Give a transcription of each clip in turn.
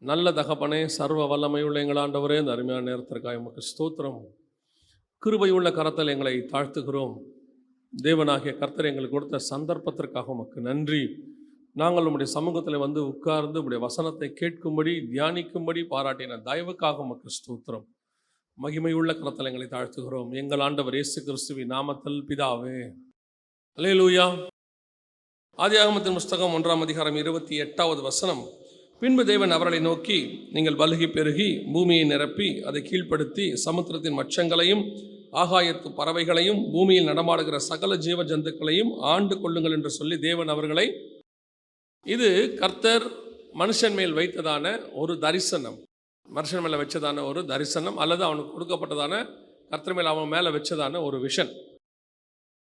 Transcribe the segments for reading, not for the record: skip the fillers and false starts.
நல்ல தகப்பனே, சர்வ வல்லமையுள்ள எங்கள் ஆண்டவரே, இந்த அருமையான நேரத்திற்காக உமக்கு ஸ்தோத்திரம். கிருபையுள்ள கரத்தில் எங்களை தாழ்த்துகிறோம். தேவனாகிய கர்த்தர் எங்களுக்கு கொடுத்த சந்தர்ப்பத்திற்காக உமக்கு நன்றி. நாங்கள் உம்முடைய சமூகத்தில் வந்து உட்கார்ந்து உம்முடைய வசனத்தை கேட்கும்படி தியானிக்கும்படி பாராட்டின தயவுக்காக உமக்கு ஸ்தோத்திரம். மகிமையுள்ள கரத்தில் எங்களை தாழ்த்துகிறோம். எங்கள் ஆண்டவர் இயேசு கிறிஸ்துவின் நாமத்தில் பிதாவே, அல்லேலூயா. ஆதியாகமத்தின் புஸ்தகம் 1ஆம் அதிகாரம் 28வது வசனம். பின்பு தேவன் அவர்களை நோக்கி, நீங்கள் பலுகி பெருகி பூமியை நிரப்பி அதை கீழ்ப்படுத்தி சமுத்திரத்தின் மச்சங்களையும் ஆகாயத்து பறவைகளையும் பூமியில் நடமாடுகிற சகல ஜீவ ஜந்துக்களையும் ஆண்டு கொள்ளுங்கள் என்று சொல்லி தேவன் அவர்களை, இது கர்த்தர் மனுஷன் மேல் வைத்ததான ஒரு தரிசனம், மனுஷன் மேலே வச்சதான ஒரு தரிசனம், அல்லது அவனுக்கு கொடுக்கப்பட்டதான கர்த்தர் மேல் அவன் மேலே வச்சதான ஒரு விஷன்.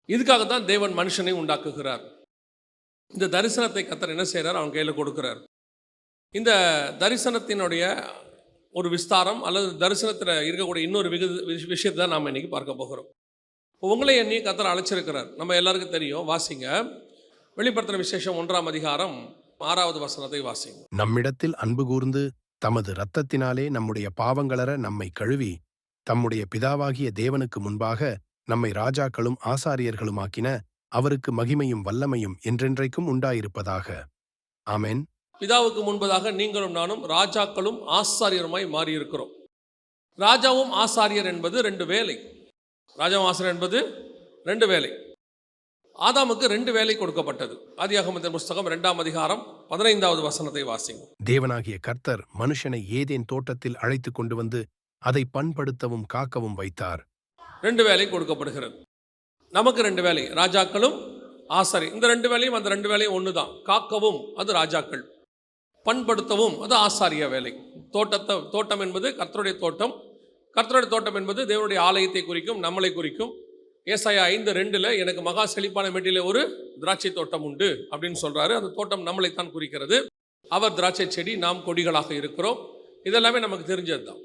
இதுக்காகத்தான் தேவன் மனுஷனை உண்டாக்குகிறார். இந்த தரிசனத்தை கர்த்தர் என்ன செய்கிறார்? அவன் கையில் கொடுக்கிறார். இந்த தரிசனத்தினுடைய ஒரு விஸ்தாரம் அல்லது தரிசனத்தில் இருக்கக்கூடிய இன்னொரு விஷயத்தை தான் நாம் இன்றைக்கி பார்க்க போகிறோம். உங்களை என்னையும் கர்த்தர் அழைச்சிருக்கிறார். நம்ம எல்லாருக்கும் தெரியும். வாசிங்க, வெளிப்படுத்தின விசேஷம் 1ஆம் அதிகாரம் 6வது வசனத்தை வாசிங்க. நம்மிடத்தில் அன்பு கூர்ந்து தமது இரத்தத்தினாலே நம்முடைய பாவங்களற நம்மை கழுவி தம்முடைய பிதாவாகிய தேவனுக்கு முன்பாக நம்மை ராஜாக்களும் ஆசாரியர்களுமாக்கின அவருக்கு மகிமையும் வல்லமையும் என்றென்றைக்கும் உண்டாயிருப்பதாக. ஆமென். பிதாவுக்கு முன்பதாக நீங்களும் நானும் ராஜாக்களும் ஆசாரியருமாய் மாறியிருக்கிறோம். ராஜாவும் ஆசாரியர் என்பது 2 வேலை. ராஜாவும் ஆசாரியர் என்பது 2 வேலை. ஆதாமுக்கு 2 வேலை கொடுக்கப்பட்டது. ஆதியாகமத்தின் புஸ்தகம் 2ஆம் அதிகாரம் 15வது வசனத்தை வாசிங்க. தேவனாகிய கர்த்தர் மனுஷனை ஏதேன் தோட்டத்தில் அழைத்து கொண்டு வந்து அதை பண்படுத்தவும் காக்கவும் வைத்தார். 2 வேலை கொடுக்கப்படுகிறது. நமக்கு 2 வேலை, ராஜாக்களும் ஆசாரி. இந்த 2 வேலையும் அந்த 2 வேலையும் ஒன்று தான். காக்கவும் அது ராஜாக்கள், பண்படுத்தவும் அது ஆசாரிய வேலை. தோட்டம் என்பது கர்த்தருடைய தோட்டம். கர்த்தருடைய தோட்டம் என்பது தேவனுடைய ஆலயத்தை குறிக்கும், நம்மளை குறிக்கும். ஏசாயா 5:2 எனக்கு மகா செழிப்பான மேட்டிலே ஒரு திராட்சை தோட்டம் உண்டு அப்படின்னு சொல்றாரு. அந்த தோட்டம் நம்மளைத்தான் குறிக்கிறது. அவர் திராட்சை செடி, நாம் கொடிகளாக இருக்கிறோம். இதெல்லாமே நமக்கு தெரிஞ்சது தான்.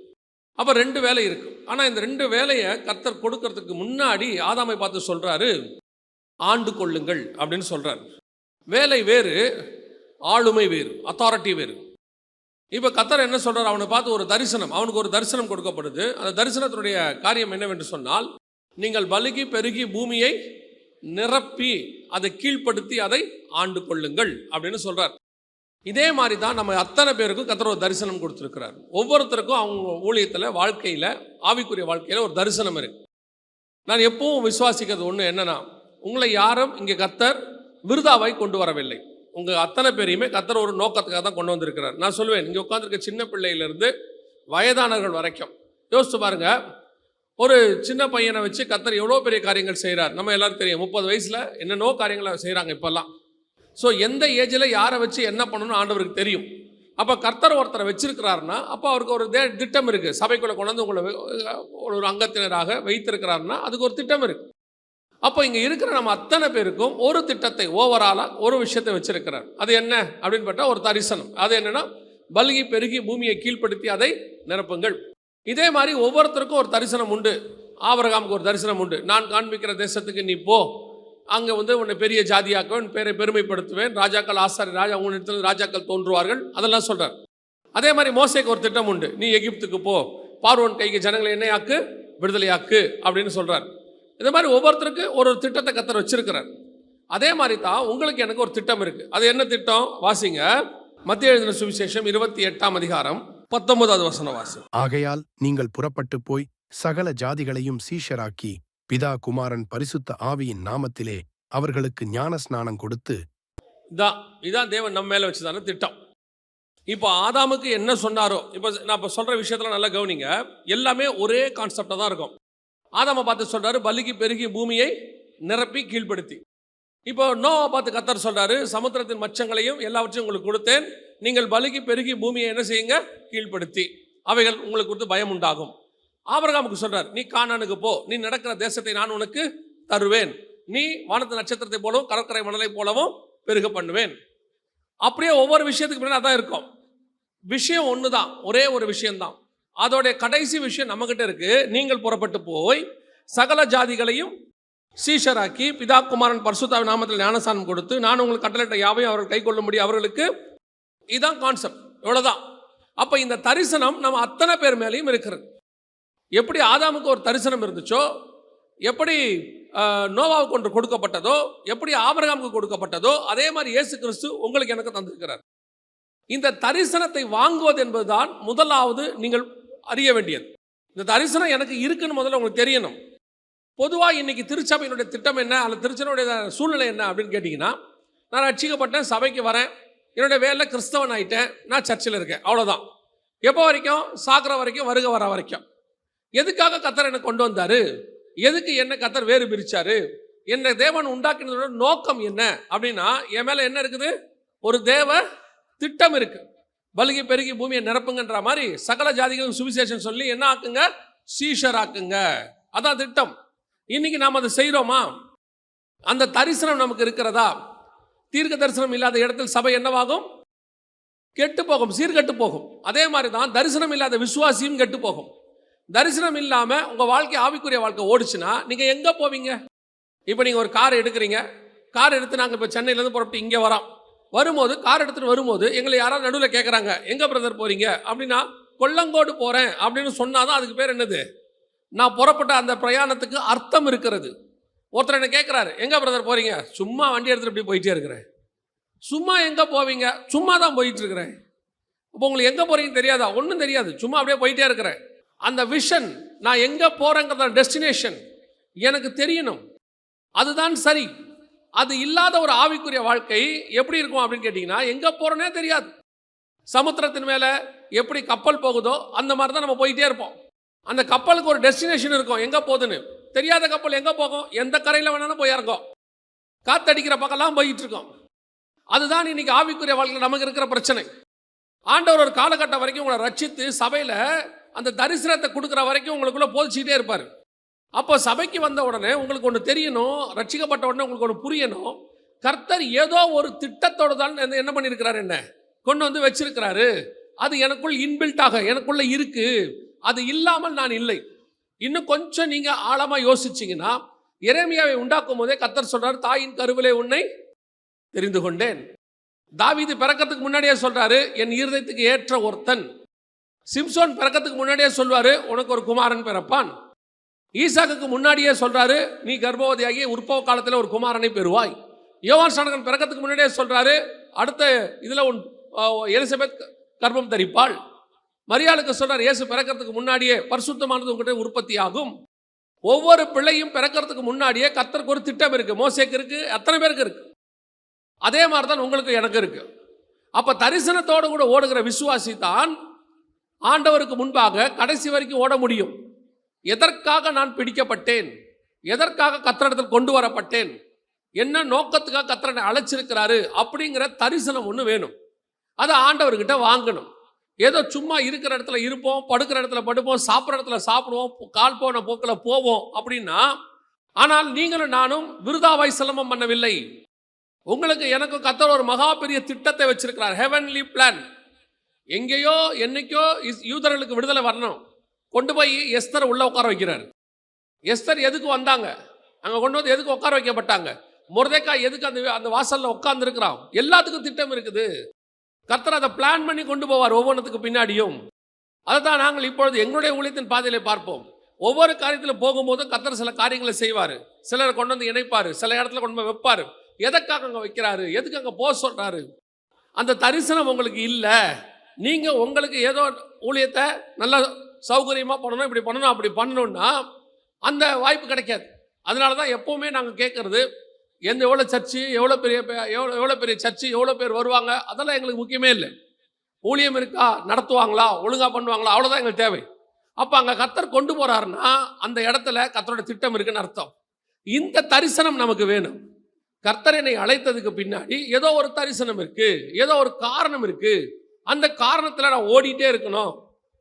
அப்போ 2 வேலை இருக்கு. ஆனால் இந்த 2 வேலையை கர்த்தர் கொடுக்கறதுக்கு முன்னாடி ஆதாமை பார்த்து சொல்றாரு, ஆண்டு கொள்ளுங்கள் அப்படின்னு சொல்றாரு. வேலை வேறு, ஆளுமை வேறு, அத்தாரிட்டி வேறு. இப்போ கர்த்தர் என்ன சொல்றாரு? அவனை பார்த்து ஒரு தரிசனம், அவனுக்கு ஒரு தரிசனம் கொடுக்கப்படுது. அந்த தரிசனத்தினுடைய காரியம் என்னவென்று சொன்னால், நீங்கள் பலுகி பெருகி பூமியை நிரப்பி அதை கீழ்ப்படுத்தி அதை ஆண்டு கொள்ளுங்கள் அப்படின்னு சொல்றார். இதே மாதிரி தான் நம்ம அத்தனை பேருக்கும் கர்த்தர் ஒரு தரிசனம் கொடுத்துருக்கிறார். ஒவ்வொருத்தருக்கும் அவங்க ஊழியத்தில், வாழ்க்கையில், ஆவிக்குரிய வாழ்க்கையில் ஒரு தரிசனம் இருக்கு. நான் எப்பவும் விசுவாசிக்கிறது ஒன்று என்னன்னா, உங்களை யாரும் இங்கே கர்த்தர் விருதாவாய் கொண்டு வரவில்லை. உங்கள் அத்தனை பேரையுமே கர்த்தர் ஒரு நோக்கத்துக்காக தான் கொண்டு வந்திருக்கிறார். நான் சொல்லுவேன், இங்கே உட்காந்துருக்க சின்ன பிள்ளையிலேருந்து வயதானவர்கள் வரைக்கும் யோசிச்சு பாருங்க. ஒரு சின்ன பையனை வச்சு கர்த்தர் எவ்வளோ பெரிய காரியங்கள் செய்கிறார். நம்ம எல்லாரும் தெரியும், 30 வயசில் என்னென்னோ காரியங்களை செய்கிறாங்க இப்போல்லாம். ஸோ எந்த ஏஜில் யாரை வச்சு என்ன பண்ணணும்னு ஆண்டவருக்கு தெரியும். அப்போ கர்த்தர் ஒருத்தரை வச்சிருக்கிறாருன்னா அப்போ அவருக்கு ஒரு திட்டம் இருக்குது. சபைக்குள்ளே கொண்டாந்து உங்களை ஒரு அங்கத்தினராக வைத்திருக்கிறாருன்னா அதுக்கு ஒரு திட்டம் இருக்குது. அப்போ இங்கே இருக்கிற நம்ம அத்தனை பேருக்கும் ஒரு திட்டத்தை, ஓவராலாக ஒரு விஷயத்தை வச்சிருக்கிறார். அது என்ன அப்படின்னு பார்த்தா ஒரு தரிசனம். அது என்னன்னா, பலுகி பெருகி பூமியை கீழ்ப்படுத்தி அதை நிரப்புங்கள். இதே மாதிரி ஒவ்வொருத்தருக்கும் ஒரு தரிசனம் உண்டு. ஆபிரகாமுக்கு ஒரு தரிசனம் உண்டு. நான் காண்பிக்கிற தேசத்துக்கு நீ போ, அங்கே உன்னை பெரிய ஜாதியாக்குவேன், பேரை பெருமைப்படுத்துவேன், ராஜாக்கள் ராஜா உன்னிடத்தில் ராஜாக்கள் தோன்றுவார்கள், அதெல்லாம் சொல்கிறார். அதே மாதிரி மோசேக்கு ஒரு திட்டம் உண்டு. நீ எகிப்துக்கு போ, பார்வோன் கைக்கு ஜனங்களை என்னையாக்கு, விடுதலையாக்கு அப்படின்னு சொல்கிறார். இந்த மாதிரி ஒவ்வொருத்தருக்கு ஒரு திட்டத்தை கர்த்தர் வச்சிருக்கிறார். அதே மாதிரி தான் உங்களுக்கு எனக்கு ஒரு திட்டம் இருக்குது. அது என்ன திட்டம்? வாசிங்க, மத்தேயு எழுதின சுவிசேஷம் 28ஆம் அதிகாரம் 19வது வசனம் வாசி. ஆகையால் நீங்கள் புறப்பட்டு போய் சகல ஜாதிகளையும் சீஷராக்கி பிதா குமாரன் பரிசுத்த ஆவியின் நாமத்திலே அவர்களுக்கு ஞான ஸ்நானம் கொடுத்து. இதான் தேவன் நம்ம மேலே வச்சதான திட்டம். இப்போ ஆதாமுக்கு என்ன சொன்னாரோ, இப்போ நான் இப்போ சொல்கிற விஷயத்தில் நல்லா கவனிங்க. எல்லாமே ஒரே கான்செப்டாக தான் இருக்கும். ஆதாமை பார்த்து சொல்கிறாரு, பலுகி பெருகி பூமியை நிரப்பி கீழ்ப்படுத்தி. இப்போ நோவை பார்த்து கர்த்தர் சொல்கிறாரு, சமுத்திரத்தின் மச்சங்களையும் எல்லாவற்றையும் உங்களுக்கு கொடுத்தேன், நீங்கள் பலுகி பெருகி பூமியை என்ன செய்யுங்க, கீழ்ப்படுத்தி, அவைகள் உங்களுக்கு கொடுத்து பயம் உண்டாகும். ஆபிரகாமுக்கு சொல்றார், நீ கானானுக்கு போ, நீ நடக்கிற தேசத்தை நான் உனக்கு தருவேன், நீ வானத்து நட்சத்திரத்தை போலவும் கடற்கரை மணலை போலவும் பெருக பண்ணுவேன். அப்படியே ஒவ்வொரு விஷயத்துக்கு முன்னாடி அதான் இருக்கும். விஷயம் ஒன்று தான், ஒரே ஒரு விஷயம்தான். அதோடைய கடைசி விஷயம் நம்மகிட்ட இருக்கு. நீங்கள் புறப்பட்டு போய் சகல ஜாதிகளையும் சீஷராக்கி பிதா குமாரன் பரிசுத்த நாமத்தில் ஞானஸ்நானம் கொடுத்து நான் உங்களுக்கு கட்டளையிட்ட யாவையும் அவர்கள் கை கொள்ளும்படி அவர்களுக்கு. இதுதான் கான்செப்ட், இவ்வளோதான். அப்ப இந்த தரிசனம் நம்ம அத்தனை பேர் மேலேயும் இருக்கிறது. எப்படி ஆதாமுக்கு ஒரு தரிசனம் இருந்துச்சோ, எப்படி நோவாவுக்கு ஒன்று கொடுக்கப்பட்டதோ, எப்படி ஆபிரகாமுக்கு கொடுக்கப்பட்டதோ, அதே மாதிரி இயேசு கிறிஸ்து உங்களுக்கு எனக்கு தந்திருக்கிறார். இந்த தரிசனத்தை வாங்குவது என்பதுதான் முதலாவது நீங்கள் அறிய வேண்டியது. இந்த தரிசனம் எனக்கு இருக்குன்னு முதல்ல உங்களுக்கு தெரியணும். பொதுவாக இன்னைக்கு திருச்சபையினுடைய திட்டம் என்ன, அல்லது திருச்சபையுடைய சூழ்நிலை என்ன அப்படின்னு கேட்டிங்கன்னா, நான் ரட்சிக்கப்பட்டேன், சபைக்கு வரேன், என்னுடைய வேலை கிறிஸ்தவன் ஆகிட்டேன், நான் சர்ச்சில் இருக்கேன், அவ்வளோதான். எப்போ வரைக்கும்? சாக்கிற வரைக்கும், வருக வர வரைக்கும். எதுக்காக கர்த்தர் என்னை கொண்டு வந்தார், எதுக்கு என்ன கர்த்தர் வேறு பிரித்தார், என்னை தேவன் உண்டாக்கினதோட நோக்கம் என்ன அப்படின்னா, என் மேலே என்ன இருக்குது? ஒரு தேவ திட்டம் இருக்கு. பலுகி பெருகி பூமியை நிரப்புங்கன்ற மாதிரி சகல ஜாதிகளும் சுவிசேஷம் சொல்லி என்ன ஆக்குங்க? சீஷர் ஆக்குங்க. அதான் திட்டம். இன்னைக்கு நாம் அதை செய்கிறோமா? அந்த தரிசனம் நமக்கு இருக்கிறதா? தீர்க்க தரிசனம் இல்லாத இடத்தில் சபை என்னவாகும்? கெட்டு போகும், சீர்கெட்டு போகும். அதே மாதிரி தான் தரிசனம் இல்லாத விசுவாசியும் கெட்டு போகும். தரிசனம் இல்லாமல் உங்கள் வாழ்க்கை, ஆவிக்குரிய வாழ்க்கை ஓடிச்சுன்னா நீங்கள் எங்கே போவீங்க? இப்போ நீங்கள் ஒரு கார் எடுக்கிறீங்க, கார் எடுத்து நாங்கள் இப்போ சென்னையிலேருந்து புறப்பட்டு இங்கே வரோம். வரும்போது கார் எடுத்துகிட்டு வரும்போது எங்களை யாராவது நடுவில் கேட்குறாங்க, எங்கே பிரதர் போகிறீங்க அப்படின்னா, கொல்லங்கோடு போகிறேன் அப்படின்னு சொன்னால் தான் அதுக்கு பேர் என்னது? நான் புறப்பட்ட அந்த பிரயாணத்துக்கு அர்த்தம் இருக்கிறது. ஒருத்தர் என்ன கேட்குறாரு, எங்கே பிரதர் போகிறீங்க? சும்மா வண்டி எடுத்துகிட்டு இப்படி போயிட்டே இருக்கிறேன். சும்மா எங்கே போவீங்க? சும்மா தான் போயிட்டு இருக்கிறேன். அப்போ உங்களுக்கு எங்கே போகிறீங்கன்னு தெரியாதா? ஒன்றும் தெரியாது, சும்மா அப்படியே போயிட்டே இருக்கிறேன். அந்த விஷன், நான் எங்கே போகிறேங்கிறத டெஸ்டினேஷன் எனக்கு தெரியணும். அதுதான் சரி. அது இல்லாத ஒரு ஆவிக்குரிய வாழ்க்கை எப்படி இருக்கும் அப்படின்னு கேட்டிங்கன்னா, எங்கே போகிறோன்னே தெரியாது. சமுத்திரத்தின் மேலே எப்படி கப்பல் போகுதோ அந்த மாதிரி தான் நம்ம போயிட்டே இருப்போம். அந்த கப்பலுக்கு ஒரு டெஸ்டினேஷன் இருக்கும், எங்கே போகுதுன்னு. தெரியாத கப்பல் எங்கே போகும்? எந்த கரையில் வேணாலும் போய் இறங்கும். காத்தடிக்கிற பக்கம்லாம் போயிட்டு இருக்கோம். அதுதான் இன்னைக்கு ஆவிக்குரிய வாழ்க்கையில் நமக்கு இருக்கிற பிரச்சனை. ஆண்டவர் ஒரு காலகட்டம் வரைக்கும் உங்களை ரட்சித்து சபையில் அந்த தரிசனத்தை கொடுக்குற வரைக்கும் உங்களுக்குள்ளே போதிச்சுக்கிட்டே இருப்பார். அப்போ சபைக்கு வந்த உடனே உங்களுக்கு ஒன்று தெரியணும், ரட்சிக்கப்பட்ட உடனே உங்களுக்கு ஒன்று புரியணும். கர்த்தர் ஏதோ ஒரு திட்டத்தோடு தான் என்ன பண்ணியிருக்கிறார், என்ன கொண்டு வந்து வச்சிருக்கிறாரு. அது எனக்குள் இன்பில்ட்டாக எனக்குள்ள இருக்கு. அது இல்லாமல் நான் இல்லை. இன்னும் கொஞ்சம் நீங்கள் ஆழமாக யோசிச்சிங்கன்னா, எரேமியாவை உண்டாக்கும் போதே கர்த்தர் சொல்றார், தாயின் கருவிலே உன்னை தெரிந்து கொண்டேன். தாவீது பிறக்கிறதுக்கு முன்னாடியே சொல்றாரு, என் இருதயத்துக்கு ஏற்ற ஒருத்தன். சிம்சோன் பிறக்கிறதுக்கு முன்னாடியே சொல்வாரு, உனக்கு ஒரு குமாரன் பிறப்பான். ஈசாக்குக்கு முன்னாடியே சொல்றாரு, நீ கர்ப்பவதியாகி உற்பவ காலத்தில் ஒரு குமாரனை பெறுவாய். யோவான் ஸ்நானகன் பிறக்கிறதுக்கு முன்னாடியே சொல்றாரு, அடுத்த இதில் எலிசபெத் கர்ப்பம் தரிப்பாள். மரியாளுக்கு சொல்றாரு, இயேசு பிறக்கிறதுக்கு முன்னாடியே பரிசுத்தமானது உங்ககிட்ட உற்பத்தி ஆகும். ஒவ்வொரு பிள்ளையும் பிறக்கிறதுக்கு முன்னாடியே கர்த்தருக்கு ஒரு திட்டம் இருக்கு. மோசேக்கு இருக்கு, அத்தனை பேருக்கு இருக்கு. அதே மாதிரி தான் உங்களுக்கு எனக்கு இருக்கு. அப்ப தரிசனத்தோடு கூட ஓடுகிற விசுவாசி தான் ஆண்டவருக்கு முன்பாக கடைசி வரைக்கும் ஓட முடியும். எதற்காக நான் பிடிக்கப்பட்டேன், எதற்காக கர்த்தரிடத்தில் கொண்டு வரப்பட்டேன், என்ன நோக்கத்துக்காக கர்த்தரை அழைச்சிருக்கிறாரு அப்படிங்கிற தரிசனம் ஒன்று வேணும். அதை ஆண்டவர்கிட்ட வாங்கணும். ஏதோ சும்மா இருக்கிற இடத்துல இருப்போம், படுக்கிற இடத்துல படுப்போம், சாப்பிட்ற இடத்துல சாப்பிடுவோம், கால் போன போக்கில் போவோம் அப்படின்னா, ஆனால் நீங்களும் நானும் விருதாவாய் சிலம்பம் பண்ணவில்லை. உங்களுக்கு எனக்கு கர்த்தர் ஒரு மகா பெரிய திட்டத்தை வச்சிருக்கிறார். Heavenly plan. எங்கேயோ என்னைக்கோ யூதர்களுக்கு விடுதலை வரணும், கொண்டு போய் எஸ்தர் உள்ள உட்கார வைக்கிறார். எஸ்தர் எதுக்கு வந்தாங்க? அங்கே கொண்டு வந்து எதுக்கு உட்கார வைக்கப்பட்டாங்க? மொர்தெக்காய் எதுக்கு அந்த வாசலில் உட்கார்ந்து இருக்கிறான்? எல்லாத்துக்கும் திட்டம் இருக்குது. கர்த்தர் அதை பிளான் பண்ணி கொண்டு போவார் ஒவ்வொன்றுத்துக்கு பின்னாடியும். அதை தான் நாங்கள் இப்பொழுது எங்களுடைய ஊழியத்தின் பாதையிலே பார்ப்போம். ஒவ்வொரு காரியத்தில் போகும்போதும் கர்த்தர் சில காரியங்களை செய்வார். சிலரை கொண்டு வந்து இணைப்பார், சில இடத்துல கொண்டு போய் வைப்பார். எதற்காக அங்கே வைக்கிறாரு, எதுக்கு அங்கே போக சொல்கிறாரு? அந்த தரிசனம் உங்களுக்கு இல்லை. நீங்கள் உங்களுக்கு ஏதோ ஊழியத்தை நல்லா சௌகரியமாக பண்ணணும், இப்படி பண்ணணும், அப்படி பண்ணணும்னா அந்த வாய்ப்பு கிடைக்காது. அதனால தான் எப்போவுமே நாங்கள் கேட்குறது, எவ்வளோ சர்ச்சு, எவ்வளோ பெரிய சர்ச்சு, எவ்வளோ பேர் வருவாங்க, அதெல்லாம் எங்களுக்கு முக்கியமே இல்லை. ஊழியம் இருக்கா, நடத்துவாங்களா, ஒழுங்காக பண்ணுவாங்களா, அவ்வளோதான் எங்களுக்கு தேவை. அப்போ அங்கே கர்த்தர் கொண்டு போகிறாருன்னா அந்த இடத்துல கர்த்தரோட திட்டம் இருக்குன்னு அர்த்தம். இந்த தரிசனம் நமக்கு வேணும். கர்த்தர் என்னை அழைத்ததுக்கு பின்னாடி ஏதோ ஒரு தரிசனம் இருக்கு, ஏதோ ஒரு காரணம் இருக்கு. அந்த காரணத்தில் நான் ஓடிட்டே இருக்கணும்.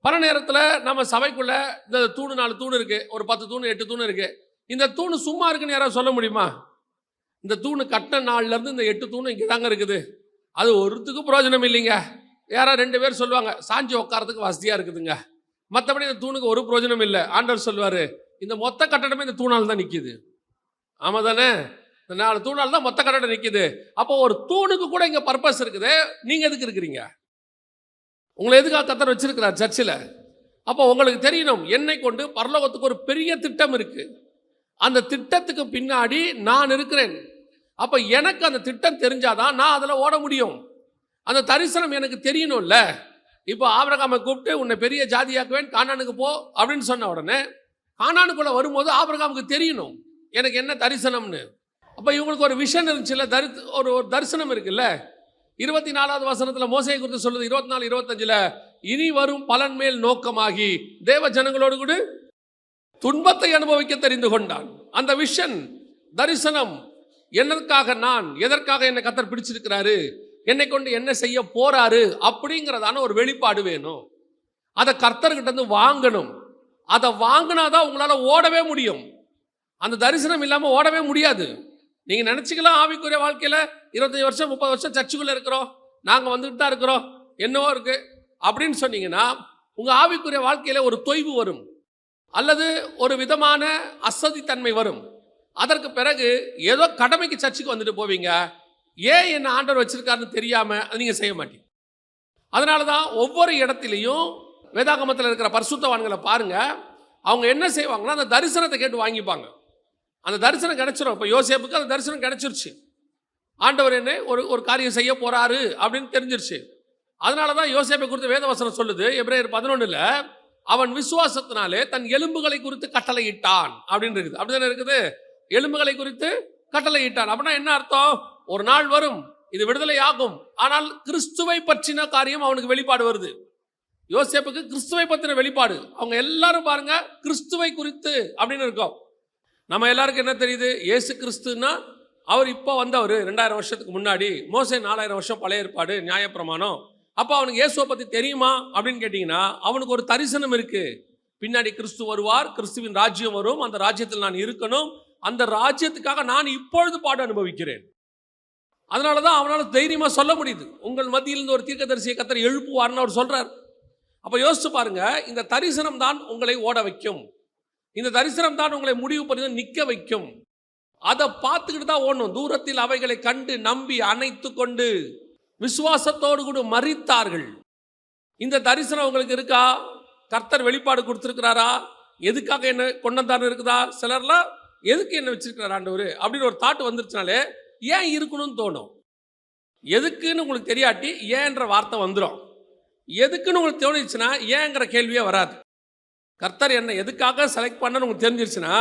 பல நேரத்தில் நம்ம சபைக்குள்ள இந்த தூணு 4 தூணு இருக்கு, ஒரு 10 தூணு 8 தூணு இருக்கு. இந்த தூணு சும்மா இருக்குன்னு யாராவது சொல்ல முடியுமா? இந்த தூணு கட்டின நாள்லேருந்து இந்த 8 தூணு இங்கே தாங்க இருக்குது, அது ஒருத்துக்கும் பிரயோஜனம் இல்லைங்க. யாராவது 2 பேர் சொல்லுவாங்க, சாஞ்சி உட்காரத்துக்கு வசதியாக இருக்குதுங்க, மற்றபடி இந்த தூணுக்கு ஒரு பிரயோஜனம் இல்லை. ஆண்டவர் சொல்லுவார், இந்த மொத்த கட்டடமே இந்த தூணால் தான் நிற்கிது. ஆமாம் தானே? இந்த 4 தூணால் தான் மொத்த கட்டடம் நிற்கிது. அப்போ ஒரு தூணுக்கு கூட இங்கே பர்பஸ் இருக்குது. நீங்கள் எதுக்கு இருக்கிறீங்க? உங்களை எதுக்காக கர்த்தர் வச்சிருக்கிறார் சர்ச்சில்? அப்போ உங்களுக்கு தெரியணும், என்னை கொண்டு பரலோகத்துக்கு ஒரு பெரிய திட்டம் இருக்கு. அந்த திட்டத்துக்கு பின்னாடி நான் இருக்கிறேன். அப்போ எனக்கு அந்த திட்டம் தெரிஞ்சாதான் நான் அதில் ஓட முடியும். அந்த தரிசனம் எனக்கு தெரியணும்ல. இப்போ ஆபிரகாமை கூப்பிட்டு உன்னை பெரிய ஜாதியாக்குவேன், கானானுக்கு போ அப்படின்னு சொன்ன உடனே கானானுக்குள்ள வரும்போது ஆபிரகாமுக்கு தெரியணும் எனக்கு என்ன தரிசனம்னு. அப்போ இவங்களுக்கு ஒரு விஷன் இருந்துச்சுல்ல, ஒரு தரிசனம் இருக்குல்ல. 24வது வசனத்தில் மோசையை குறித்து சொல்லுது, 24, 25, இனி வரும் பலன் மேல் நோக்கமாகி தேவ ஜனங்களோடு கூட துன்பத்தை அனுபவிக்க தெரிந்து கொண்டான். அந்த விஷன், தரிசனம், எதற்காக என்னை கர்த்தர் பிடிச்சிருக்கிறாரு, என்னை கொண்டு என்ன செய்ய போறாரு அப்படிங்கிறதான ஒரு வெளிப்பாடு வேணும். அதை கர்த்தர்கிட்ட இருந்து வாங்கணும். அதை வாங்கினாதான் உங்களால ஓடவே முடியும். அந்த தரிசனம் இல்லாமல் ஓடவே முடியாது. நீங்க நினைச்சுக்கலாம் ஆவிக்குரிய வாழ்க்கையில 25 வருஷம் 30 வருஷம் சர்ச்சுக்குள்ள இருக்கிறோம், நாங்க வந்துட்டு தான் இருக்கிறோம், என்னவோ இருக்கு அப்படின்னு சொன்னீங்கன்னா உங்க ஆவிக்குரிய வாழ்க்கையில ஒரு தொய்வு வரும், அல்லது ஒரு விதமான அசதித்தன்மை வரும். அதற்கு பிறகு ஏதோ கடமைக்கு சர்ச்சுக்கு வந்துட்டு போவீங்க, ஏன் என்ன ஆண்டவர் வச்சிருக்காருன்னு தெரியாம அது நீங்க செய்ய மாட்டீங்க. அதனால தான் ஒவ்வொரு இடத்திலையும் வேதாகமத்தில் இருக்கிற பரிசுத்தவான்களை பாருங்க, அவங்க என்ன செய்வாங்கன்னா அந்த தரிசனத்தை கேட்டு வாங்கிப்பாங்க. அந்த தரிசனம் கிடைச்சிடும். இப்போ யோசேப்புக்கு அந்த தரிசனம் கிடைச்சிருச்சு, ஆண்டவர் என்ன ஒரு காரியம் செய்ய போறாரு அப்படின்னு தெரிஞ்சிருச்சு. அதனால தான் யோசேப்பை குறித்து வேதவசனம் சொல்லுது எபிரேயர் 11, அவன் விசுவாசத்தினாலே தன் எலும்புகளை குறித்து கட்டளையிட்டான் அப்படின்னு இருக்குது. அப்படிதானே இருக்குது, எலும்புகளை குறித்து கட்டளையிட்டான். அப்படின்னா என்ன அர்த்தம்? ஒரு நாள் வரும், இது விடுதலை ஆகும். ஆனால் கிறிஸ்துவை பற்றின காரியம் அவனுக்கு வெளிப்பாடு வருது. யோசேப்புக்கு கிறிஸ்துவை பற்றின வெளிப்பாடு. அவங்க எல்லாரும் பாருங்க கிறிஸ்துவை குறித்து அப்படின்னு இருக்கோம். நம்ம எல்லாருக்கும் என்ன தெரியுது? இயேசு கிறிஸ்துன்னா அவர் இப்போ வந்தவர் 2000 வருஷத்துக்கு முன்னாடி. மோசே 4000 வருஷம் பழைய ஏற்பாடு நியாயப்பிரமாணம். அப்போ அவனுக்கு இயேசுவை பற்றி தெரியுமா அப்படின்னு கேட்டிங்கன்னா அவனுக்கு ஒரு தரிசனம் இருக்கு. பின்னாடி கிறிஸ்து வருவார், கிறிஸ்துவின் ராஜ்யம் வரும், அந்த ராஜ்யத்தில் நான் இருக்கணும், அந்த ராஜ்யத்துக்காக நான் இப்பொழுது பாடு அனுபவிக்கிறேன். அதனால தான் அவனால் தைரியமாக சொல்ல முடியுது, உங்கள் மத்தியிலிருந்து ஒரு தீர்க்கதரிசியை கர்த்தர் எழுப்புவார்னு அவர் சொல்றார். அப்போ யோசிச்சு பாருங்க, இந்த தரிசனம் தான் உங்களை ஓட வைக்கும். இந்த தரிசனம் தான் உங்களை முடிவு பண்ணி நிற்க வைக்கும். அதை பார்த்துக்கிட்டு தான் ஓடணும். தூரத்தில் அவைகளை கண்டு நம்பி அணைத்து கொண்டு விசுவாசத்தோடு கூட மரித்தார்கள். இந்த தரிசனம் உங்களுக்கு இருக்கா? கர்த்தர் வெளிப்பாடு கொடுத்துருக்கிறாரா? எதுக்காக என்ன கொண்டாந்து இருக்குதா? சிலர்லாம் எதுக்கு என்ன வச்சிருக்கிறார் ஆண்டவர் அப்படின்னு ஒரு தாட் வந்துருச்சுனாலே ஏன் இருக்கணும்னு தோணும். எதுக்குன்னு உங்களுக்கு தெரியாட்டி ஏன்ற வார்த்தை வந்துடும். எதுக்குன்னு உங்களுக்கு தோணிச்சுன்னா ஏங்கிற கேள்வியே வராது. கர்த்தர் என்ன எதுக்காக செலக்ட் பண்ணன்னு உங்களுக்கு தெரிஞ்சிருச்சுன்னா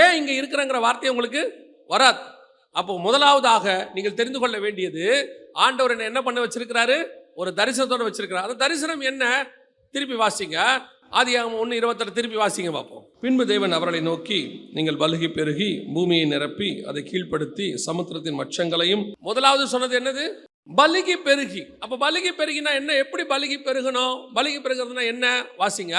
ஏன் இங்கே இருக்கிறங்கிற வார்த்தையை உங்களுக்கு வராது. அப்போ முதலாவதாக நீங்கள் தெரிந்து கொள்ள வேண்டியது, ஆண்டவர் என்ன பண்ண வச்சிருக்கிறாரு? ஒரு தரிசனத்தோடு வச்சிருக்கிறார். அந்த தரிசனம் என்ன? திருப்பி வாசிங்க, ஆதியாகமம் 1:28 திருப்பி வாசிங்க பார்ப்போம். பின்பு தேவன் அவர்களை நோக்கி, நீங்கள் பலுகி பெருகி பூமியை நிரப்பி அதை கீழ்ப்படுத்தி சமுத்திரத்தின் மச்சங்களையும். முதலாவது சொன்னது என்னது? பலுகி பெருகி. அப்போ பலுகி பெருகினா என்ன? எப்படி பலுகி பெருகணும்? பலுகி பெருகிறதுனா என்ன? வாசிங்க,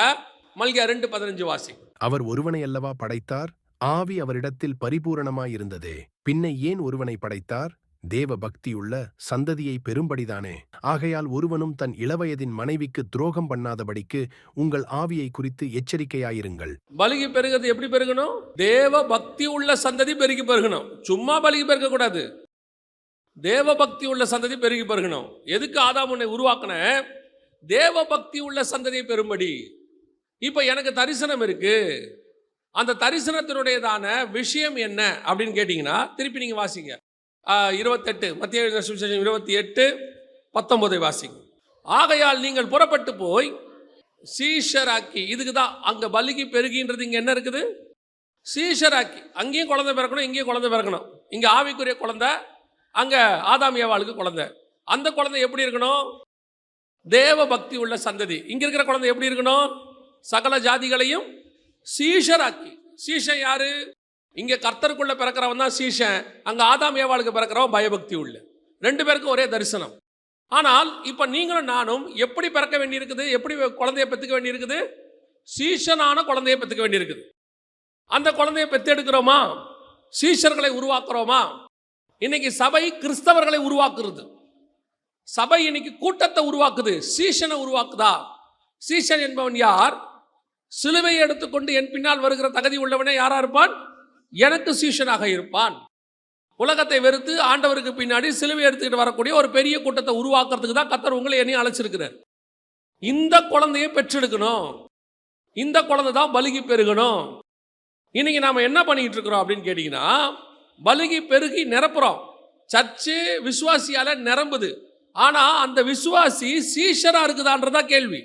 மல்கியா 2:15 வாசிங்க. அவர் ஒருவனை அல்லவா படைத்தார், ஆவி அவரிடத்தில் பரிபூரணமாயிருந்ததே. பின்னை ஏன் ஒருவனை படைத்தார்? தேவ பக்தியுள்ள சந்ததியை பெரும்படிதானே. ஆகையால் ஒருவனும் தன் இளவயதின் மனைவிக்கு துரோகம் பண்ணாதபடிக்கு உங்கள் ஆவியை குறித்து எச்சரிக்கையாயிருங்கள். பலுகி பெருகிறது எப்படி பெருகணும்? தேவ பக்தி உள்ள சந்ததி பெருகி பெருகணும். சும்மா பலுகி பெருக கூடாது. தேவ பக்தி உள்ள சந்ததி பெருகி பெருகணும். எதுக்கு ஆதாம் உன்னை உருவாக்கின? தேவ பக்தி உள்ள சந்ததியை பெரும்படி. இப்போ எனக்கு தரிசனம் இருக்கு, அந்த தரிசனத்தினுடையதான விஷயம் என்ன அப்படின்னு கேட்டிங்கன்னா திருப்பி நீங்கள் வாசிங்க 28, மத்திய 28:19 வாசிங்க. ஆகையால் நீங்கள் புறப்பட்டு போய் சீஷராக்கி. இதுக்கு தான் அங்கே பலுகி பெருகின்றது. இங்கே என்ன இருக்குது? சீஷராக்கி. அங்கேயும் குழந்தை பிறக்கணும், இங்கேயும் குழந்தை பிறக்கணும். இங்கே ஆவிக்குரிய குழந்தை, அங்கே ஆதாம் ஏவாளுக்கு குழந்தை. அந்த குழந்தை எப்படி இருக்கணும்? தேவ பக்தி உள்ள சந்ததி. இங்கே இருக்கிற குழந்தை எப்படி இருக்கணும்? சகல ஜாதிகளையும் சீஷராக்கி. சீஷன் யாரு? இங்கே கர்த்தருக்குள்ள பிறக்கிறவன் தான் சீஷன், அங்கே ஆதாம் ஏவாளுக்கு பிறக்கிறவன் பயபக்தி உள்ள. 2 பேருக்கும் ஒரே தரிசனம். ஆனால் இப்போ நீங்களும் நானும் எப்படி பிறக்க வேண்டியிருக்குது? எப்படி குழந்தைய பெற்றுக்க வேண்டியிருக்குது? சீஷனான குழந்தைய பெற்றுக்க வேண்டியிருக்குது. அந்த குழந்தைய பெற்றெடுக்கிறோமா? சீஷர்களை உருவாக்குறோமா? இன்னைக்கு சபை கிறிஸ்தவர்களை உருவாக்குறது. சபை இன்னைக்கு கூட்டத்தை உருவாக்குது, சீஷனை உருவாக்குதா? சீஷன் என்பவன் யார்? சிலுவையை எடுத்துக்கொண்டு என் பின்னால் வருகிற தகுதி உள்ளவனே யாரா இருப்பான்? எனக்கு சீஷனாக இருப்பான். உலகத்தை வெறுத்து ஆண்டவருக்கு பின்னாடி சிலுவை எடுத்துக்கிட்டு வரக்கூடிய ஒரு பெரிய கூட்டத்தை உருவாக்குறதுக்கு தான் கர்த்தர் உங்களை என்னையும் அழைச்சிருக்கிறார். இந்த குழந்தையை பெற்றெடுக்கணும், இந்த குழந்தை தான் பலுகி பெருகணும். இன்னைக்கு நாம என்ன பண்ணிட்டு இருக்கிறோம் அப்படின்னு கேட்டீங்கன்னா, பலுகி பெருகி நிரப்புறோம். சர்ச்சு விசுவாசியால நிரம்புது. ஆனா அந்த விசுவாசி சீஷரா இருக்குதான்றதா கேள்வி.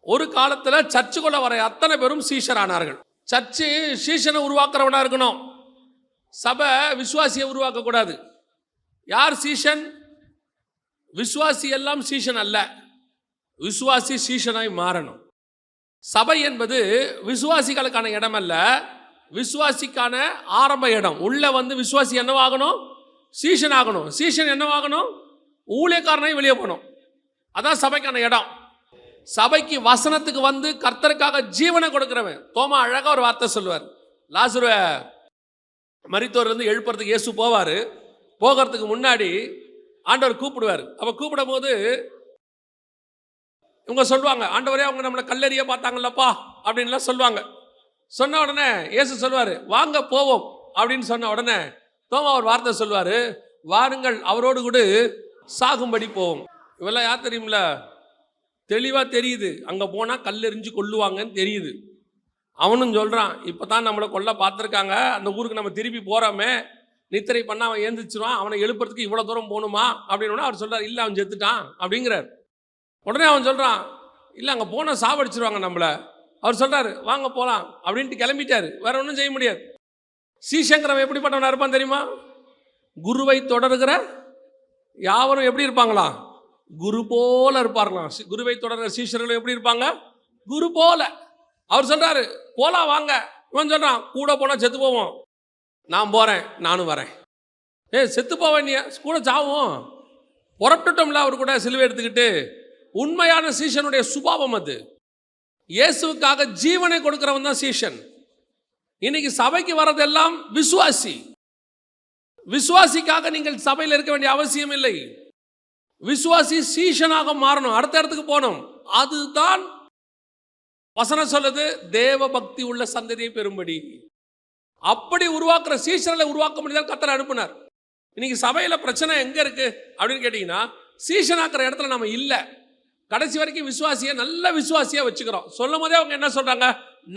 ஒரு காலத்துல சர்ச்சுக்குள்ள வர அத்தனை பேரும் சீஷர் ஆனார்கள். சர்ச்சு சீஷனை உருவாக்குறவனா இருக்கணும், சபை விசுவாசியை உருவாக்க கூடாது. யார் சீஷன்? விசுவாசி எல்லாம் சீஷன் அல்ல, விசுவாசி சீஷனாய் மாறணும். சபை என்பது விசுவாசிகளுக்கான இடம் அல்ல, விசுவாசிக்கான ஆரம்ப இடம். உள்ள வந்து விசுவாசி என்னவாகணும்? சீஷன் ஆகணும். சீஷன் என்னவாகணும்? ஊழியக்காரனை வெளியே போகணும். அதான் சபைக்கான இடம். சபைக்கு வசனத்துக்கு வந்து கர்த்தருக்காக ஜீவனை கொடுக்கிறவன். தோமா அழகா ஒரு வார்த்தை சொல்லுவார். லாசருவ மரித்தோர்லேருந்து எழுப்புறதுக்கு இயேசு போவார். போகிறதுக்கு முன்னாடி ஆண்டவர் கூப்பிடுவார். அப்போ கூப்பிடும் போது இவங்க சொல்லுவாங்க, ஆண்டவரே அவங்க நம்மளை கல்லெறிய பார்த்தாங்கல்லப்பா அப்படின்லாம் சொல்லுவாங்க. சொன்ன உடனே இயேசு சொல்லுவார், வாங்க போவோம் அப்படின்னு சொன்ன உடனே தோமா ஒரு வார்த்தை சொல்லுவார், வாருங்கள் அவரோடு கூட சாகும்படி போவோம். இவெல்லாம் யார் தெரியுமில்ல? தெளிவாக தெரியுது, அங்கே போனால் கல்லெறிஞ்சு கொல்லுவாங்கன்னு தெரியுது. அவனும் சொல்கிறான், இப்போ தான் நம்மளை கொல்ல பார்த்துருக்காங்க, அந்த ஊருக்கு நம்ம திருப்பி போகிறோமே, நித்திரை பண்ண அவன் ஏந்திரிச்சிருவான், அவனை எழுப்புறதுக்கு இவ்வளோ தூரம் போகணுமா அப்படின்னு அவர் சொல்கிறார். இல்லை, அவன் செத்துட்டான் அப்படிங்கிறார். உடனே அவன் சொல்கிறான், இல்லை அங்கே போனால் சாவடிச்சிருவாங்க நம்மளை. அவர் சொல்கிறாரு, வாங்க போகலாம் அப்படின்ட்டு கிளம்பிட்டார். வேற ஒன்றும் செய்ய முடியாது. சீஷங்கிறவன் எப்படிப்பட்டவனா இருப்பான் தெரியுமா? குருவை தொடர்கிற யாவரும் எப்படி இருப்பாங்களா? குரு போல இருப்பார்களாம். குருவை தொடர்கிற சீஷர்கள் எப்படி இருப்பாங்க? குரு போல. அவர் சொல்றாரு, போலாம் வாங்க. இவன் சொல்றான், கூட போனால் செத்து போவோம். நான் போகிறேன், நானும் வரேன். செத்து போவேன், நீ கூட சாவும். புறப்பட்டுட்டோம்ல அவர் கூட சிலுவை எடுத்துக்கிட்டு. உண்மையான சீஷனுடைய சுபாவம் அது. இயேசுவுக்காக ஜீவனை கொடுக்கிறவன் தான் சீஷன். இன்னைக்கு சபைக்கு வர்றதெல்லாம் விசுவாசி. விசுவாசிக்காக நீங்கள் சபையில் இருக்க வேண்டிய அவசியம் இல்லை. விசுவாசி சீஷனாக மாறணும், அடுத்த இடத்துக்கு போகணும். அதுதான் வசனம் சொல்லுது, தேவ பக்தி உள்ள சந்ததியை பெறும்படி. அப்படி உருவாக்குற சீஷர்களை உருவாக்க முடியாது கர்த்தர் அனுப்புனார். இன்னைக்கு சபையில பிரச்சனை எங்க இருக்கு அப்படின்னு கேட்டீங்கன்னா, சீஷனாக்குற இடத்துல நம்ம இல்லை. கடைசி வரைக்கும் விசுவாசியை நல்ல விசுவாசியா வச்சுக்கிறோம். சொல்லும் போதே அவங்க என்ன சொல்றாங்க?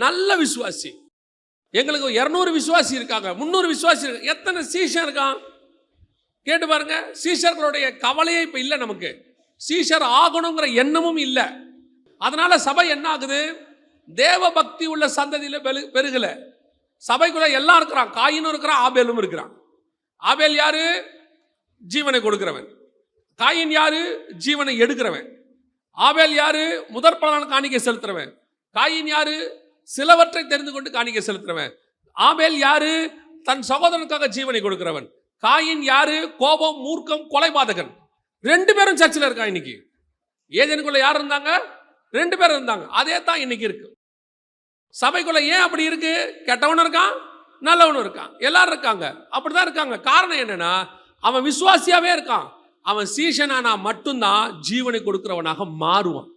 நல்ல விசுவாசி. எங்களுக்கு 200 விசுவாசி இருக்காங்க, 300 விசுவாசி இருக்காங்க. எத்தனை சீஷன் இருக்கான் கேட்டு பாருங்க. சீஷர்களுடைய கவலையே இப்ப இல்லை நமக்கு. சீஷர் ஆகணுங்கிற எண்ணமும் இல்லை. அதனால சபை என்ன ஆகுது? தேவ பக்தி உள்ள சந்ததியில பெருகல. சபைக்குள்ள எல்லாம் இருக்கிறான். காயினும் இருக்கிறான், ஆபேலும் இருக்கிறான். ஆபேல் யாரு? ஜீவனை கொடுக்கிறவன். காயின் யாரு? ஜீவனை எடுக்கிறவன். ஆபேல் யாரு? முதற் பலனான காணிக்கை செலுத்துறவன். காயின் யாரு? சிலவற்றை தெரிந்து கொண்டு காணிக்கை செலுத்துறவன். ஆபேல் யாரு? தன் சகோதரனுக்காக ஜீவனை கொடுக்கிறவன். காயின் யாரு? கோபம், மூர்க்கம், கொலைபாதகன். 2 பேரும் சர்ச்சில் இருக்கா. இன்னைக்கு ஏதேனுக்குள்ள யார் இருந்தாங்க? 2 பேரும் இருந்தாங்க. அதே தான் இன்னைக்கு இருக்கு. சபைக்குள்ள ஏன் அப்படி இருக்கு? கெட்டவனும் இருக்கான், நல்லவனும் இருக்கான், எல்லாரும் இருக்காங்க. அப்படிதான் இருக்காங்க. காரணம் என்னன்னா, அவன் விசுவாசியாவே இருக்கான். அவன் சீஷனானா மட்டும்தான் ஜீவனை கொடுக்கிறவனாக மாறுவான்.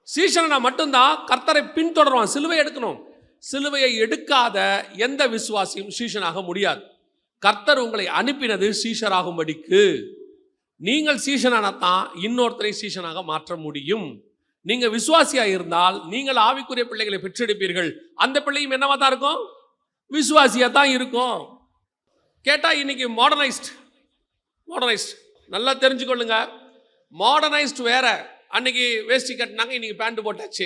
சீஷனா மட்டும்தான் கர்த்தரை பின்தொடருவான். சிலுவை எடுக்கணும். சிலுவையை எடுக்காத எந்த விசுவாசியும் சீஷனாக முடியாது. கர்த்தர் உங்களை அனுப்பினது சீஷராகும்படிக்கு. நீங்கள் சீஷனானத்தான் இன்னொருத்தரை சீஷனாக மாற்ற முடியும். நீங்க விசுவாசியா இருந்தால் நீங்கள் ஆவிக்குரிய பிள்ளைகளை பெற்றெடுப்பீர்கள். அந்த பிள்ளையும் என்னவா தான் இருக்கும்? விசுவாசியா தான் இருக்கும். கேட்டா இன்னைக்கு மாடர்னைஸ்ட் நல்லா தெரிஞ்சுக்கொள்ளுங்க. மாடர்னைஸ்ட் வேற. அன்னைக்கு வேஷ்டி கட்டினாங்க, இன்னைக்கு பேண்ட் போட்டாச்சு.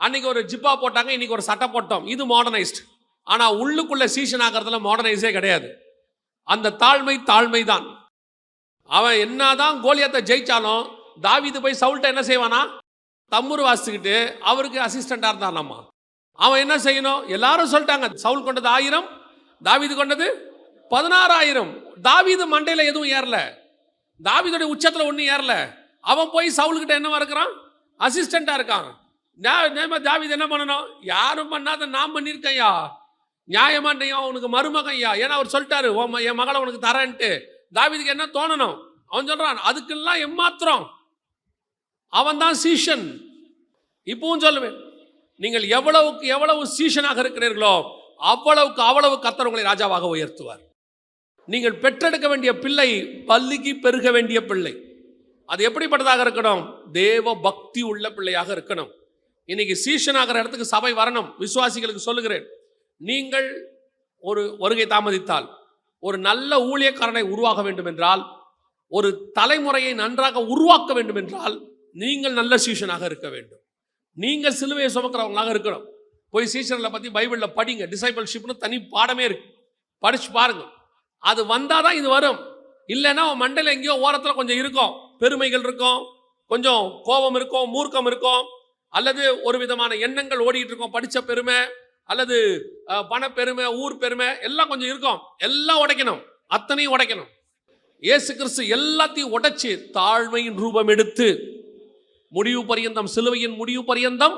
அன்னைக்கு ஒரு ஜிப்பா போட்டாங்க, இன்னைக்கு ஒரு சட்டை போட்டோம். இது மாடர்னைஸ்ட். ஆனா உள்ளுக்குள்ள சீஷன் ஆகிறதுல மாடர்னைஸே கிடையாது. அந்த தாழ்மை தான். அவன் என்னதான் கோலியாத்தை ஜெயிச்சாலும் தாவீது போய் சவுல்ட்ட என்ன செய்வானா? தம்புரு வாசிச்சுக்கிட்டு அவருக்கு அசிஸ்டண்டா இருந்தானாமா. அவன் என்ன செய்யணும்? எல்லாரும் சொல்லிட்டாங்க, சவுல் கொண்டது 1000, தாவீது கொண்டது 16000. தாவீது மண்டையில எதுவும் ஏறல, தாவீதுடைய உச்சத்துல ஒன்றும் ஏறல. அவன் போய் சவுல்கிட்ட என்னவா இருக்கிறான்? அசிஸ்டண்டா இருக்கான். தாவீது என்ன பண்ணணும்? யாரும் பண்ணாத நான் பண்ணியிருக்கையா, நியாயமாண்டையா, உனக்கு மருமகையா. ஏன்னா அவர் சொல்லிட்டாரு, என் மகளை உனக்கு தரேன்ட்டு. தாவீதுக்கு என்ன தோணணும்? அவன் சொல்றான், அதுக்கெல்லாம் எம்மாத்திரம். அவன் தான் சீஷன். இப்பவும் சொல்லுவேன், நீங்கள் எவ்வளவுக்கு எவ்வளவு சீஷனாக இருக்கிறீர்களோ அவ்வளவு கர்த்தர் உங்களை ராஜாவாக உயர்த்துவார். நீங்கள் பெற்றெடுக்க வேண்டிய பிள்ளை பல்லுகி பெருக வேண்டிய பிள்ளை. அது எப்படிப்பட்டதாக இருக்கணும்? தேவ பக்தி உள்ள பிள்ளையாக இருக்கணும். இன்னைக்கு சீஷனாகிற இடத்துக்கு சபை வரணும். விசுவாசிகளுக்கு சொல்லுகிறேன், நீங்கள் ஒரு வருகை தாமதித்தால், ஒரு நல்ல ஊழியக்காரனை உருவாக வேண்டும் என்றால், ஒரு தலைமுறையை நன்றாக உருவாக்க வேண்டும் என்றால், நீங்கள் நல்ல சீஷனாக இருக்க வேண்டும். நீங்கள் சிலுவையை சுமக்கிறவங்களாக இருக்கணும். போய் சீஷர்களை பற்றி பைபிளில் படிங்க. டிசைபிள்ஷிப்னு தனி பாடமே இருக்கு, படிச்சு பாருங்க. அது வந்தாதான் இது வரும். இல்லைன்னா மண்டையில் எங்கேயோ ஓரத்தில் கொஞ்சம் இருக்கும், பெருமைகள் இருக்கும், கொஞ்சம் கோபம் இருக்கும், மூர்க்கம் இருக்கும், அல்லது ஒரு விதமான எண்ணங்கள் ஓடிட்டு இருக்கும். படித்த பெருமை அல்லது பண பெருமை, ஊர் பெருமை எல்லாம் கொஞ்சம் இருக்கும். எல்லாம் உடைக்கணும், அத்தனையும் உடைக்கணும். இயேசு கிறிஸ்து எல்லாத்தையும் உடைச்சு தாழ்மையின் ரூபம் எடுத்து முடிவு பரியந்தம், சிலுவையின் முடிவு பரியந்தம்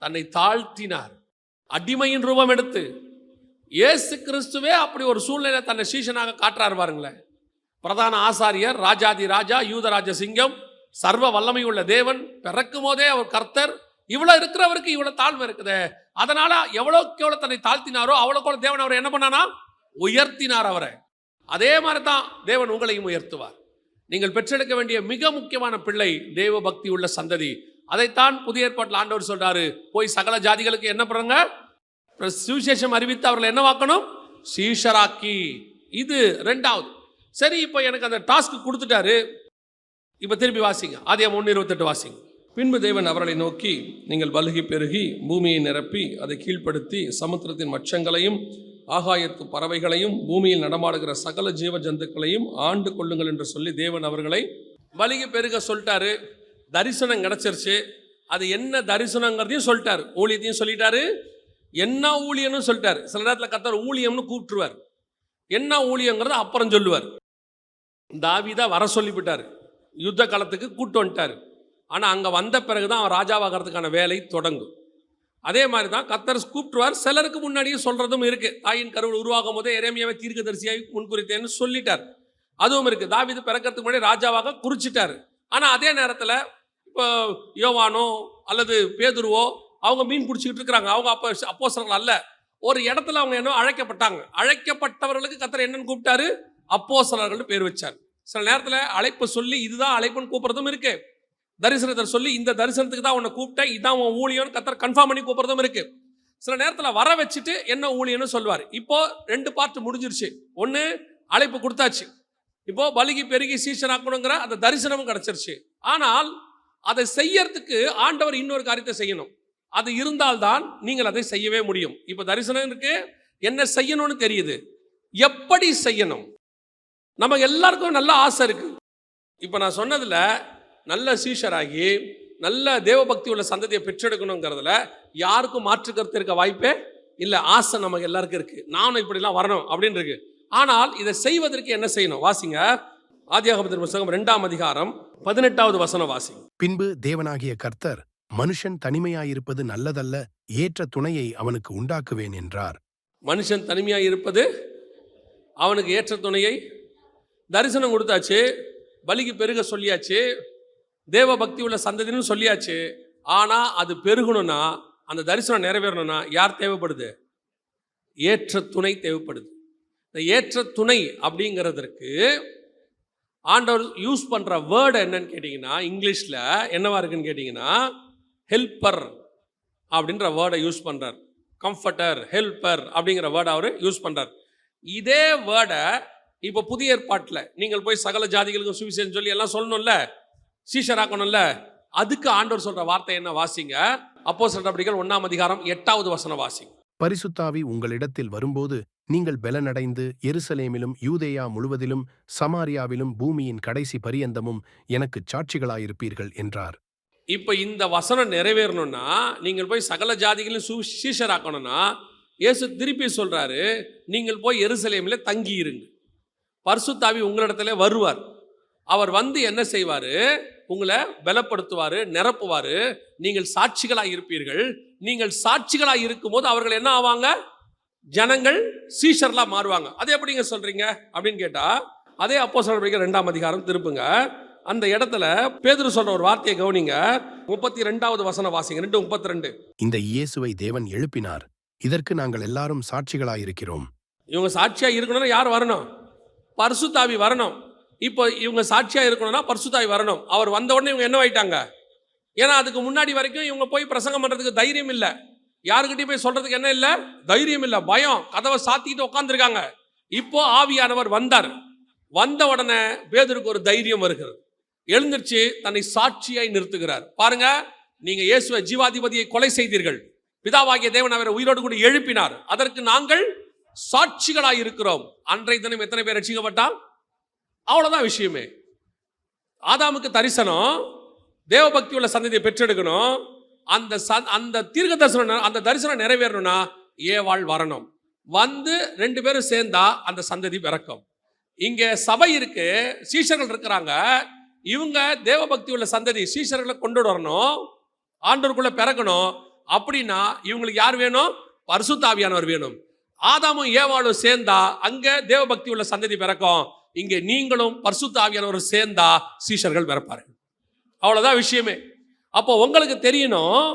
தன்னை தாழ்த்தினார். அடிமையின் ரூபம் எடுத்து இயேசு கிறிஸ்துவே அப்படி ஒரு சூழ்நிலை தன்னை சீஷனாக காட்டுறாரு பாருங்களேன். பிரதான ஆசாரியர், ராஜாதி ராஜா, யூதராஜ சிங்கம், சர்வ வல்லமை உள்ள தேவன், பிறக்கும் போதே அவர் கர்த்தர். இவ்வளவு இருக்கிறவருக்கு இவ்வளவு தாழ்மை இருக்குது. அதனால எவ்வளவுக்கு எவ்வளவு தன்னை தாழ்த்தினாரோ அவ்வளவு தேவன் அவரை என்ன பண்ணானா? உயர்த்தினார் அவரை. அதே மாதிரி தான் தேவன் உங்களையும் உயர்த்துவார். நீங்கள் பெற்றெடுக்க வேண்டிய மிக முக்கியமான பிள்ளை தேவ பக்தி உள்ள சந்ததி. அதைத்தான் புதிய ஏற்பாட்டில் ஆண்டவர் சொல்றாரு, போய் சகல ஜாதிகளுக்கு என்ன பண்ணுங்க? சுவிசேஷம் அறிவித்து அவர்களை என்னவாக்கணும்? சீஷராக்கி. இது ரெண்டாவது. சரி, இப்போ எனக்கு அந்த டாஸ்க் கொடுத்துட்டாரு. இப்போ திருப்பி வாசிங்க, ஆதியாகமம் 1:28 வாசிங்க. பின்பு தேவன் அவர்களை நோக்கி, நீங்கள் பலுகி பெருகி பூமியை நிரப்பி அதை கீழ்ப்படுத்தி சமுத்திரத்தின் மச்சங்களையும் ஆகாயத்து பறவைகளையும் பூமியில் நடமாடுகிற சகல ஜீவ ஜந்துக்களையும் ஆண்டு கொள்ளுங்கள் என்று சொல்லி தேவன் அவர்களை பலுகி பெருக சொல்லிட்டாரு. தரிசனம் கிடைச்சிருச்சு. அது என்ன தரிசனங்கிறதையும் சொல்லிட்டாரு, ஊழியத்தையும் சொல்லிட்டாரு, என்ன ஊழியம்னு சொல்லிட்டாரு. சில நேரத்தில் கர்த்தர் ஊழியம்னு கூப்பிட்டுருவார், என்ன ஊழியங்கிறத அப்புறம் சொல்லுவார். தாவீதை வர சொல்லிவிட்டார், யுத்த காலத்துக்கு கூட்டு வந்துட்டார். ஆனால் அங்கே வந்த பிறகு தான் அவன் ராஜாவாகிறதுக்கான வேலை தொடங்கும். அதே மாதிரி தான் கர்த்தர் கூப்பிட்டுருவார். சிலருக்கு முன்னாடியே சொல்கிறதும் இருக்குது. தாயின் கருவில் உருவாகும் போதே எரேமியாவை தீர்க்கதரிசியாய் முன்குறித்தேன்னு சொல்லிட்டார், அதுவும் இருக்குது. தாவீது பிறக்கிறதுக்கு முன்னாடி ராஜாவாக குறிச்சிட்டார். ஆனால் அதே நேரத்தில் இப்போ யோவானோ அல்லது பேதுருவோ அவங்க மீன் பிடிச்சிக்கிட்டு இருக்கிறாங்க. அவங்க அப்போஸ்தலர்கள் அல்ல. ஒரு இடத்துல அவங்க என்ன அழைக்கப்பட்டாங்க. அழைக்கப்பட்டவர்களுக்கு கர்த்தர் என்னன்னு கூப்பிட்டாரு? அப்போஸ்தலர்கள்னு பேர் வச்சார். சில நேரத்தில் அழைப்பு சொல்லி இதுதான் அழைப்புன்னு கூப்பிட்றதும் இருக்கு. தரிசனத்தை சொல்லி இந்த தரிசனத்துக்கு தான் உன்னை கூப்பிட்டேன், இதான் உன் ஊழியம்னு கர்த்தர் கன்ஃபார்ம் பண்ணி கூப்பிட்றதும் இருக்கு. சில நேரத்தில் வர வச்சுட்டு என்ன ஊழியம்னு சொல்லுவார். இப்போ 2 பார்ட் முடிஞ்சிருச்சு. ஒன்று அழைப்பு கொடுத்தாச்சு, இப்போ பலுகி பெருகி சீஷனாக்கணுங்கிற அந்த தரிசனமும் கிடைச்சிருச்சு. ஆனால் அதை செய்யறதுக்கு ஆண்டவர் இன்னொரு காரியத்தை செய்யணும். அது இருந்தால்தான் நீங்கள் அதை செய்யவே முடியும். இப்போ தரிசனம் இருக்கு, என்ன செய்யணும்னு தெரியுது, எப்படி செய்யணும்? நமக்கு எல்லாருக்கும் நல்ல ஆசை இருக்கு. இப்போ நான் சொன்னதுல நல்ல சீஷராகி நல்ல தேவபக்தி உள்ள சந்ததியை பெற்றெடுக்கணுங்கிறதுல யாருக்கும் மாற்று கருத்து இருக்க வாய்ப்பே இல்லை. ஆசை நமக்கு எல்லாருக்கும் இருக்கு, நானும் இப்படிலாம் வரணும் அப்படின்னு இருக்கு. ஆனால் இதை செய்வதற்கு என்ன செய்யணும்? வாசிங்க, ஆதியாகமத்தின் புத்தகம் 2ஆம் அதிகாரம் 18வது வசனம் வாசிங்க. பின்பு தேவனாகிய கர்த்தர், மனுஷன் தனிமையாயிருப்பது நல்லதல்ல, ஏற்ற துணையை அவனுக்கு உண்டாக்குவேன் என்றார். மனுஷன் தனிமையாயிருப்பது அவனுக்கு ஏற்ற துணையை. தரிசனம் கொடுத்தாச்சு, பலிக்கு பெருக சொல்லியாச்சு, தேவ பக்தி உள்ள சந்ததின்னு சொல்லியாச்சு. ஆனால் அது பெருகணும்னா, அந்த தரிசனம் நிறைவேறணும்னா யார் தேவைப்படுது? ஏற்ற துணை தேவைப்படுது. இந்த ஏற்ற துணை அப்படிங்கிறதுக்கு ஆண்டவர் யூஸ் பண்ணுற வேர்டு என்னன்னு கேட்டிங்கன்னா, இங்கிலீஷில் என்னவா இருக்குன்னு கேட்டிங்கன்னா, ஹெல்ப்பர் அப்படின்ற வேர்டை யூஸ் பண்ணுறார். கம்ஃபர்டர், ஹெல்ப்பர் அப்படிங்கிற வேர்டை அவர் யூஸ் பண்ணுறார். இதே வேர்டை இப்போ புதிய ஏற்பாட்டில் நீங்கள் போய் சகல ஜாதிகளுக்கும் சுவிசேஷம் சொல்லி எல்லாம் சொல்லணும்ல, சீஷராக்கணும்ல, அதுக்கு ஆண்டவர் சொல்கிற வார்த்தை என்ன? வாசிங்க, அப்போஸ்தலர் நடபடிகள் 1ஆம் அதிகாரம் 8வது வசனம் வாசிங்க. பரிசுத்தாவி உங்களிடத்தில் வரும்போது நீங்கள் பெலனடைந்து எருசலேமிலும் யூதேயா முழுவதிலும் சமாரியாவிலும் பூமியின் கடைசி பரியந்தமும் எனக்கு சாட்சிகளாயிருப்பீர்கள் என்றார். இப்போ இந்த வசனம் நிறைவேறணும்னா, நீங்கள் போய் சகல ஜாதிகளையும் சீஷராக்கணும்னா, இயேசு திருப்பி சொல்றாரு, நீங்கள் போய் எருசலேமில் தங்கி இருங்க. பரிசுத்தாவி உங்களிடத்துல வருவார். அவர் வந்து என்ன செய்வார்? உங்களை பலப்படுத்துவார், நிரப்புவார். நீங்கள் சாட்சிகளாக இருப்பீர்கள். நீங்கள் சாட்சிகளாக இருக்கும்போது அவர்கள் என்ன ஆவாங்க? ஜனங்கள் சீஷர்லாம் மாறுவாங்க. அது எப்படிங்க சொல்றீங்க அப்படின்னு கேட்டா, அதே அப்போஸ்தலர் நடபடிகள் 2ஆம் அதிகாரம் திருப்புங்க. அந்த இடத்துல பேதுரு சொல்ற ஒரு வார்த்தையை கவனிங்க. 32வது வசனம் வாசிங்க, 2:32. இந்த இயேசுவை தேவன் எழுப்பினார், இதற்கு நாங்கள் எல்லாரும் சாட்சிகளாயிருக்கிறோம். இவங்க சாட்சியா இருக்கணும்னா யார் வரணும்? பரிசுத்தாவி வரணும். இப்போ இவங்க சாட்சியா இருக்கணும்னா பரிசுத்தாவி வரணும். அவர் வந்த உடனே இவங்க என்ன ஆயிட்டாங்க? ஏன்னா அதுக்கு முன்னாடி வரைக்கும் இவங்க போய் பிரசங்கம் பண்றதுக்கு தைரியம் இல்லை. யாருக்கிட்டையும் போய் சொல்றதுக்கு என்ன இல்லை? தைரியம் இல்லை, பயம், கதவை சாத்திக்கிட்டு உட்காந்துருக்காங்க. இப்போ ஆவியானவர் வந்தார். வந்த உடனே பேதுருக்கு ஒரு தைரியம் வருகிறது. எழுந்திருச்சு தன்னை சாட்சியாய் நிறுத்துகிறார். பாருங்க, நீங்க இயேசுவை ஜீவாதிபதியை கொலை செய்தீர்கள், பிதாவாகிய தேவன் அவரை உயிரோடு கூட எழுப்பினார், அதற்கு நாங்கள் சாட்சிகளாய் இருக்கிறோம். அன்றைய தினம் எத்தனை பேர் ரட்சிக்கப்பட்டால்? அவ்வளவுதான் விஷயமே. ஆதாமுக்கு தரிசனம், தேவபக்தி உள்ள சந்ததியை பெற்றெடுக்கணும். அந்த தீர்க்க தரிசனம், அந்த தரிசனம் நிறைவேறணும்னா ஏவாள் வரணும். வந்து 2 பேரும் சேர்ந்தா அந்த சந்ததி பிறக்கும். இங்க சபை இருக்கு, சீஷர்கள் இருக்கிறாங்க. இவங்க தேவபக்தி உள்ள சந்ததி, சீஷர்களை கொண்டு வரணும், ஆண்டவருக்குள்ள பிறக்கணும். அப்படின்னா இவங்களுக்கு யார் வேணும்? பரிசுத்த ஆவியானவர் வேணும். ஆதாமும் ஏவாளும் சேர்ந்தா அங்க தேவபக்தி உள்ள சந்ததி பிறக்கும். இங்க நீங்களும் பரிசுத்த ஆவியானவர் சேர்ந்தா சீஷர்கள் பிறப்பார்கள். அவ்வளவுதான் விஷயமே. அப்போ உங்களுக்கு தெரியணும்,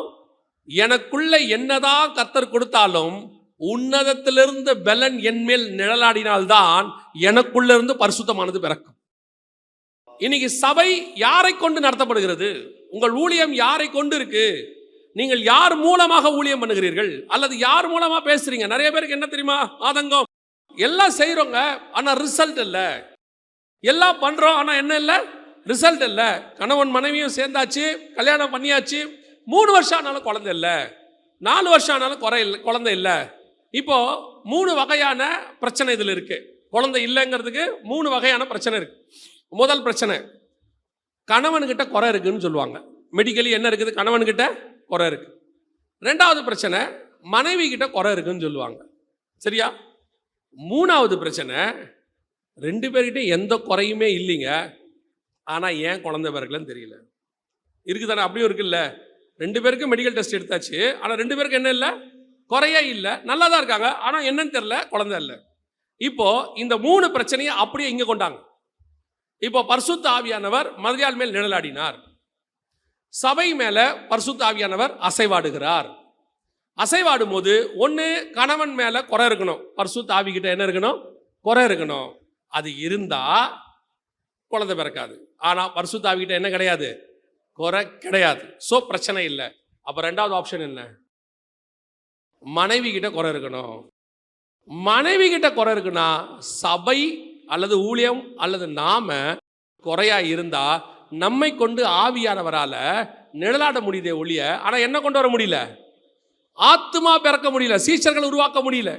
எனக்குள்ள என்னதான் கர்த்தர் கொடுத்தாலும் உன்னதத்திலிருந்து பலன் என்மேல் நிழலாடினால்தான் எனக்குள்ள இருந்து பரிசுத்தமானது பிறக்கும். இன்னைக்கு சபை யாரை கொண்டு நடத்தப்படுகிறது? உங்கள் ஊழியம் யாரை கொண்டு இருக்கு? நீங்கள் யார் மூலமாக ஊழியம் பண்ணுகிறீர்கள், அல்லது யார் மூலமா பேசுறீங்க? நிறைய பேருக்கு என்ன தெரியுமா ஆதங்கம்? எல்லாம் செய்யறோங்க, ஆனா ரிசல்ட் இல்லை. எல்லாம் பண்றோம், ஆனா என்ன இல்லை? ரிசல்ட் இல்லை. கணவன் மனைவியும் சேர்ந்தாச்சு, கல்யாணம் பண்ணியாச்சு, 3 வருஷம் ஆனாலும் குழந்தை இல்லை, 4 வருஷம் ஆனாலும் குழந்தை இல்லை. இப்போ 3 வகையான பிரச்சனை இதில் இருக்கு. குழந்தை இல்லைங்கிறதுக்கு 3 வகையான பிரச்சனை இருக்கு. முதல் பிரச்சனை, கணவன்கிட்ட குறை இருக்குன்னு சொல்லுவாங்க. மெடிக்கலி என்ன இருக்குது? கணவன்கிட்ட குறை இருக்கு. 2வது பிரச்சனை, மனைவி கிட்ட குறை இருக்குன்னு சொல்லுவாங்க. சரியா? 3வது பிரச்சனை, 2 பேர்கிட்ட எந்த குறையுமே இல்லைங்க, ஆனால் ஏன் குழந்தை பிறக்கலன்னு தெரியல. இருக்குதானே? அப்படியும் இருக்குல்ல. 2 பேருக்கும் மெடிக்கல் டெஸ்ட் எடுத்தாச்சு, ஆனால் 2 பேருக்கு என்ன இல்லை? குறையே இல்லை, நல்லா தான் இருக்காங்க, ஆனால் என்னன்னு தெரியல, குழந்தை இல்லை. இப்போ இந்த 3 பிரச்சனையை அப்படியே இங்கே கொண்டாங்க. இப்போ பரிசுத்த ஆவியானவர் மரியாள் மேல் நிழலாடினார், சபை மேல பரிசுத்த ஆவியானவர் அசைவாடுகிறார். அசைவாடும் போது ஒன்று கணவன் மேல குறை இருக்கணும், பரிசுத்த ஆவிகிட்ட என்ன இருக்கணும்? குறை இருக்கணும். அது இருந்தா குழந்தை பிறக்காது. ஆனா பரிசுத்த ஆவிகிட்ட என்ன கிடையாது? குறை கிடையாது. சோ பிரச்சனை இல்லை. அப்ப 2வது ஆப்ஷன் என்ன? மனைவி கிட்ட குறை இருக்கணும். மனைவி கிட்ட குறை இருக்குன்னா சபை அல்லது ஊழியம் அல்லது நாம குறையா இருந்தா நம்மை கொண்டு ஆவியானவரால நிழலாட முடியுதே ஒழிய, ஆனா என்ன கொண்டு வர முடியல? ஆத்துமா பிறக்க முடியல, சீஷர்கள் உருவாக்க முடியல.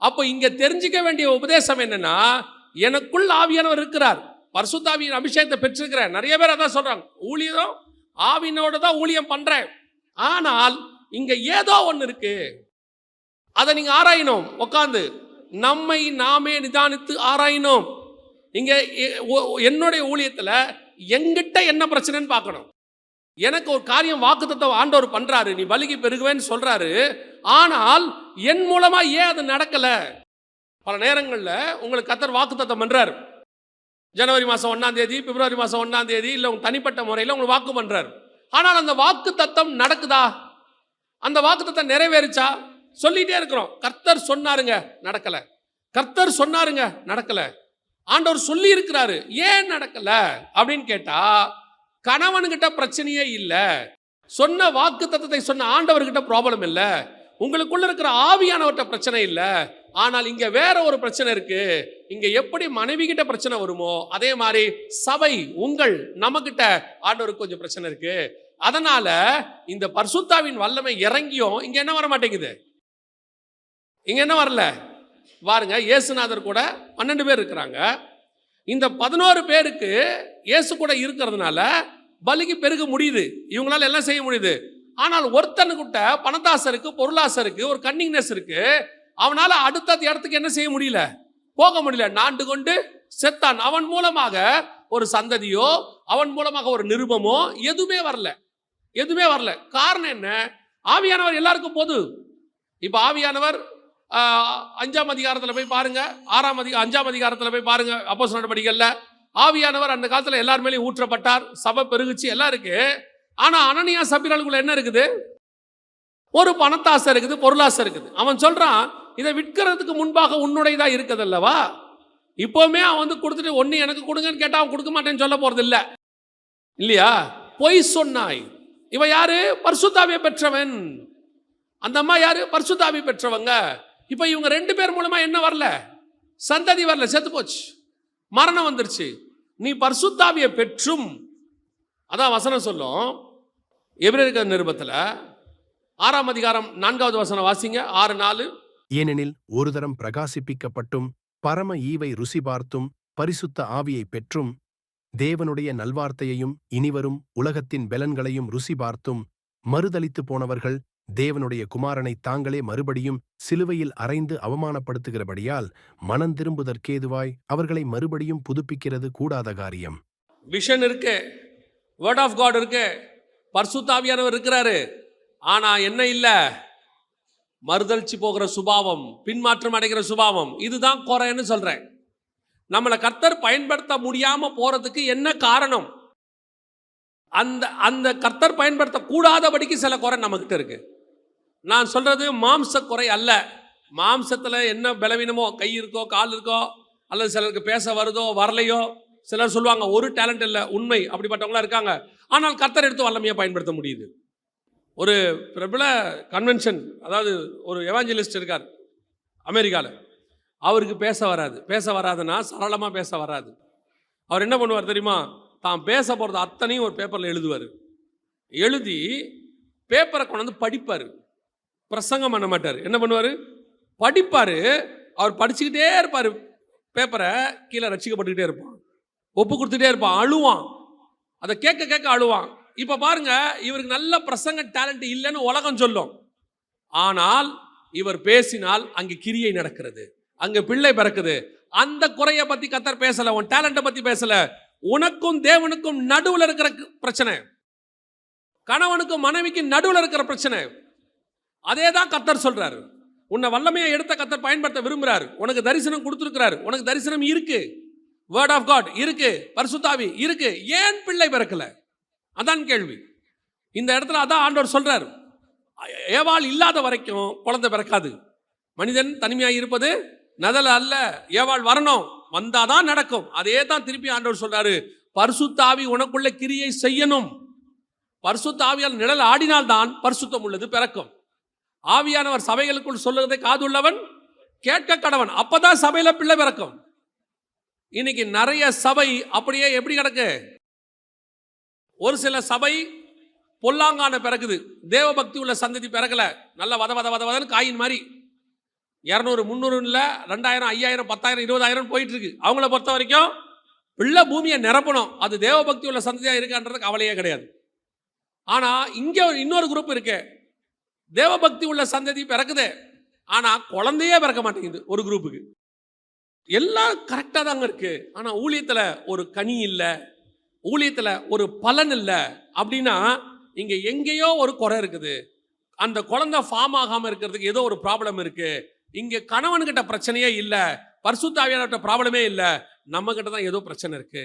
அப்போ இங்க தெரிஞ்சுக்க வேண்டிய உபதேசம் என்னன்னா, எனக்குள் ஆவியானவர் இருக்கிறார், பரிசுத்த ஆவியின் அபிஷேகத்தை பெற்றிருக்கிறேன். நிறைய பேர் அதான் சொல்றாங்க, ஊழியம் ஆவினோட தான் ஊழியம் பண்றேன். ஆனால் இங்க ஏதோ ஒன்று இருக்கு, அதை நீங்க ஆராயணும். உட்காந்து நம்மை நாமே நிதானித்து ஆராயணும். இங்க என்னுடைய ஊழியத்துல எங்கிட்ட என்ன பிரச்சனைன்னு பார்க்கணும். எனக்கு ஒரு காரியம் வாக்குத்தத்தம் ஆண்டவர் பண்றாரு, நீ பலிக்கு பெருகுவேன்னு சொல்றாரு, ஆனால் என் மூலமா ஏன் அது நடக்கல? பல நேரங்கள்ல உங்களுக்கு கர்த்தர் வாக்குத்தத்தம் பண்றாரு, ஜனவரி மாசம் 1ஆம் தேதி, பிப்ரவரி மாசம் 1ஆம் தேதி, இல்ல உங்க தனிப்பட்ட முறையில் உங்களுக்கு வாக்கு பண்றாரு. ஆனால் அந்த வாக்கு தத்தம் நடக்குதா? அந்த வாக்கு தத்தம் நிறைவேறிச்சா? சொல்லிட்டே இருக்கிறோம், கர்த்தர் சொன்னாருங்க நடக்கல, கர்த்தர் சொன்னாருங்க நடக்கல, ஆண்டவர் சொல்லி இருக்கிறாரு ஏன் நடக்கல அப்படின்னு கேட்டா, கணவன்கிட்ட பிரச்சனையே இல்லை, சொன்ன வாக்கு தத்தத்தை சொன்ன ஆண்டவர்கிட்ட ப்ராப்ளம் இல்லை, உங்களுக்குள்ள இருக்கிற ஆவியானவர்கிட்ட பிரச்சனை இல்லை. ஆனால் இங்க வேற ஒரு பிரச்சனை இருக்கு. இங்க எப்படி மனைவி கிட்ட பிரச்சனை வருமோ அதே மாதிரி சபை நமக்கிட்ட ஆண்டவருக்கு கொஞ்சம் பிரச்சனை இருக்கு. அதனால இந்த பரிசுத்தாவின் வல்லமை இறங்கியும் இங்க என்ன வர மாட்டேங்குது? இங்க என்ன வரல பாருங்க. இயேசுநாதர் கூட 12 பேர் இருக்கிறாங்க. இந்த 11 பேருக்கு இயேசு கூட இருக்கிறதுனால பலிக்கு பெருக முடியுது, இவங்களால எல்லாம் செய்ய முடியுது. ஆனால் ஒருத்தனுக்கிட்ட பணத்தாசருக்கு, பொருளாசருக்கு, ஒரு கன்னிங்னஸ் இருக்கு, அவனால அடுத்த இடத்துக்கு என்ன செய்ய முடியல, போக முடியல, நாண்டு கொண்டு செத்தான். அவன் மூலமாக ஒரு சந்ததியோ, அவன் மூலமாக ஒரு நிருபமோ எதுவுமே வரல. காரணம் என்ன? ஆவியானவர் எல்லாருக்கும் பொது. இப்ப ஆவியானவர் 5ஆம் அதிகாரத்தில் போய் பாருங்க, 5ஆம் அதிகாரத்தில் போய் பாருங்க, அப்போஸ்தலர் நடபடிகள்ல ஆவியானவர் அந்த காலத்துல எல்லார் மேலேயும் ஊற்றப்பட்டார், சபை பெருகுச்சு, எல்லாம் இருக்கு. ஆனா அனனியா சப்பீராளுக்குள்ள என்ன இருக்குது? ஒரு பணத்தாசை இருக்குது, பொருளாசை இருக்குது. அவன் சொல்றான், இதை விற்கிறதுக்கு முன்பாக உன்னுடையதா இருக்குது அல்லவா, இப்போவுமே அவன் வந்து கொடுத்துட்டு ஒன்று எனக்கு கொடுங்கன்னு கேட்டால் அவன் கொடுக்க மாட்டேன்னு சொல்ல போகிறது இல்லை இல்லையா? பொய் சொன்னாய். இவன் யாரு? பரிசுத்தாவியை பெற்றவன். அந்த அம்மா யாரு? பரிசுத்தாவி பெற்றவங்க. இப்போ இவங்க 2 பேர் மூலமா என்ன வரல? சந்ததி வரல, செத்து போச்சு, மரணம் வந்துருச்சு. நீ பரிசுத்தாவியை பெற்றும், அதான் வசனம் சொல்லும் எபிரேயர் நிருபத்தில் 6ஆம் அதிகாரம் 4வது வசனம் வாசிங்க. 6:4. ஏனெனில் ஒரு தரம் பிரகாசிப்பிக்கப்பட்டும் பரம ஈவை ருசி பார்த்தும் பரிசுத்த ஆவியை பெற்றும் தேவனுடைய நல்வார்த்தையையும் இனிவரும் உலகத்தின் பெலன்களையும் ருசி பார்த்தும் மறுதலித்து போனவர்கள் தேவனுடைய குமாரனை தாங்களே மறுபடியும் சிலுவையில் அறைந்து அவமானப்படுத்துகிறபடியால் மனம் திரும்புதற்கேதுவாய் அவர்களை மறுபடியும் புதுப்பிக்கிறது கூடாத காரியம். விஷன் இருக்கு, வேர்ட் ஆஃப் காட் இருக்கு, பரிசுத்த ஆவியானவர் இருக்கிறாரு. ஆனா என்ன இல்லை? மறுதலிச்சு போகிற சுபாவம், பின்மாற்றம் அடைகிற சுபாவம். இதுதான் குறைன்னு சொல்றேன். நம்மளை கர்த்தர் பயன்படுத்த முடியாம போறதுக்கு என்ன காரணம்? அந்த அந்த கர்த்தர் பயன்படுத்த கூடாதபடிக்கு சில குறை நம்மகிட்ட இருக்கு. நான் சொல்றது மாம்ச குறை அல்ல. மாம்சத்துல என்ன பலவீனமோ, கை இருக்கோ கால் இருக்கோ, அல்லது சிலருக்கு பேச வருதோ வரலையோ, சிலர் சொல்லுவாங்க ஒரு டேலண்ட் இல்லை, உண்மை, அப்படிப்பட்டவங்களா இருக்காங்க. ஆனால் கர்த்தர் எடுத்து வல்லமையா பயன்படுத்த முடியுது. ஒரு பிரபல கன்வென்ஷன், அதாவது ஒரு எவாஞ்சலிஸ்ட் இருக்கார் அமெரிக்காவில். அவருக்கு பேச வராது. பேச வராதுன்னா சரளமாக பேச வராது. அவர் என்ன பண்ணுவார் தெரியுமா? தான் பேச போகிறது அத்தனையும் ஒரு பேப்பரில் எழுதுவார். எழுதி பேப்பரை கொண்டு வந்து படிப்பார். பிரசங்கம் பண்ண மாட்டார். என்ன பண்ணுவார்? படிப்பார். அவர் படிச்சுக்கிட்டே இருப்பார். பேப்பரை கீழே ரசிக்கப்பட்டுக்கிட்டே இருப்பான், ஒப்பு கொடுத்துட்டே இருப்பான், அழுவான். அதை கேட்க கேட்க அழுவான். இப்போ பாருங்க, இவருக்கு நல்ல பிரசங்க டேலண்ட் இல்லைன்னு உலகம் சொல்லும். ஆனால் இவர் பேசினால் அங்கே கிரியை நடக்கிறது, அங்கே பிள்ளை பிறக்குது. அந்த குறையை பற்றி கர்த்தர் பேசல, உன் டேலண்ட்டை பற்றி பேசல. உனக்கும் தேவனுக்கும் நடுவில் இருக்கிற பிரச்சனை, கணவனுக்கும் மனைவிக்கும் நடுவில் இருக்கிற பிரச்சனை. அதே தான் கர்த்தர் சொல்றாரு. உன்னை வல்லமையை எடுத்த கர்த்தர் பயன்படுத்த விரும்புறாரு. உனக்கு தரிசனம் கொடுத்துருக்கிறாரு, உனக்கு தரிசனம் இருக்கு, வேர்ட் ஆஃப் காட் இருக்கு, பரிசுத்தாவி இருக்கு. ஏன் பிள்ளை பிறக்கல? அதான் கேள்வி. இந்த இடத்துல அதான் ஆண்டவர் சொல்றாரு. ஏவாள் இல்லாத வரைக்கும் குழந்தை பிறக்காது. மனிதன் தனிமையாக இருப்பது நதல அல்ல, ஏவாள் வரணும், வந்தாதான் நடக்கும். அதே தான் திருப்பி ஆண்டவர் சொல்றாரு. பரிசுத்த ஆவி உனக்குள்ள கிரியை செய்யணும். பரிசுத்த ஆவியால் நிழல் ஆடினால்தான் பரிசுத்தம் உள்ளது பிறக்கும். ஆவியானவர் சபைகளுக்குள் சொல்லுவதை காதுள்ளவன் கேட்க கடவன். அப்பதான் சபையில பிள்ளை பிறக்கும். இன்னைக்கு நிறைய சபை அப்படியே எப்படி கிடக்கு? ஒரு சில சபை பொல்லாங்கான பிறகுது, தேவ பக்தி உள்ள சந்ததி பிறக்கல. நல்ல வத வத வத வதன்னு காயின் மாதிரி 200 300 இல்லை, 2000 5000 10,000 20,000 போயிட்டு இருக்கு. அவங்கள பொறுத்த வரைக்கும் பிள்ளை பூமியை நிரப்பணும். அது தேவ பக்தி உள்ள சந்ததியா இருக்கான்றது கவலையே கிடையாது. ஆனா இங்க இன்னொரு குரூப் இருக்கு, தேவ பக்தி உள்ள சந்ததி பிறக்குது, ஆனா குழந்தையே பிறக்க மாட்டேங்குது. ஒரு குரூப்புக்கு எல்லாம் கரெக்டா தாங்க இருக்கு, ஆனா ஊழியத்துல ஒரு கனி இல்லை, ஊழியத்துல ஒரு பலன் இல்லை. அப்படின்னா இங்க எங்கேயோ ஒரு குறை இருக்குது. அந்த குழந்தை ஃபார்ம் ஆகாம இருக்கிறதுக்கு ஏதோ ஒரு ப்ராப்ளம் இருக்கு. இங்க கணவன்கிட்ட பிரச்சனையே இல்லை, பரிசுத்த ஆவியானவர்கிட்ட ப்ராப்ளமே இல்லை, நம்ம கிட்ட தான் ஏதோ பிரச்சனை இருக்கு.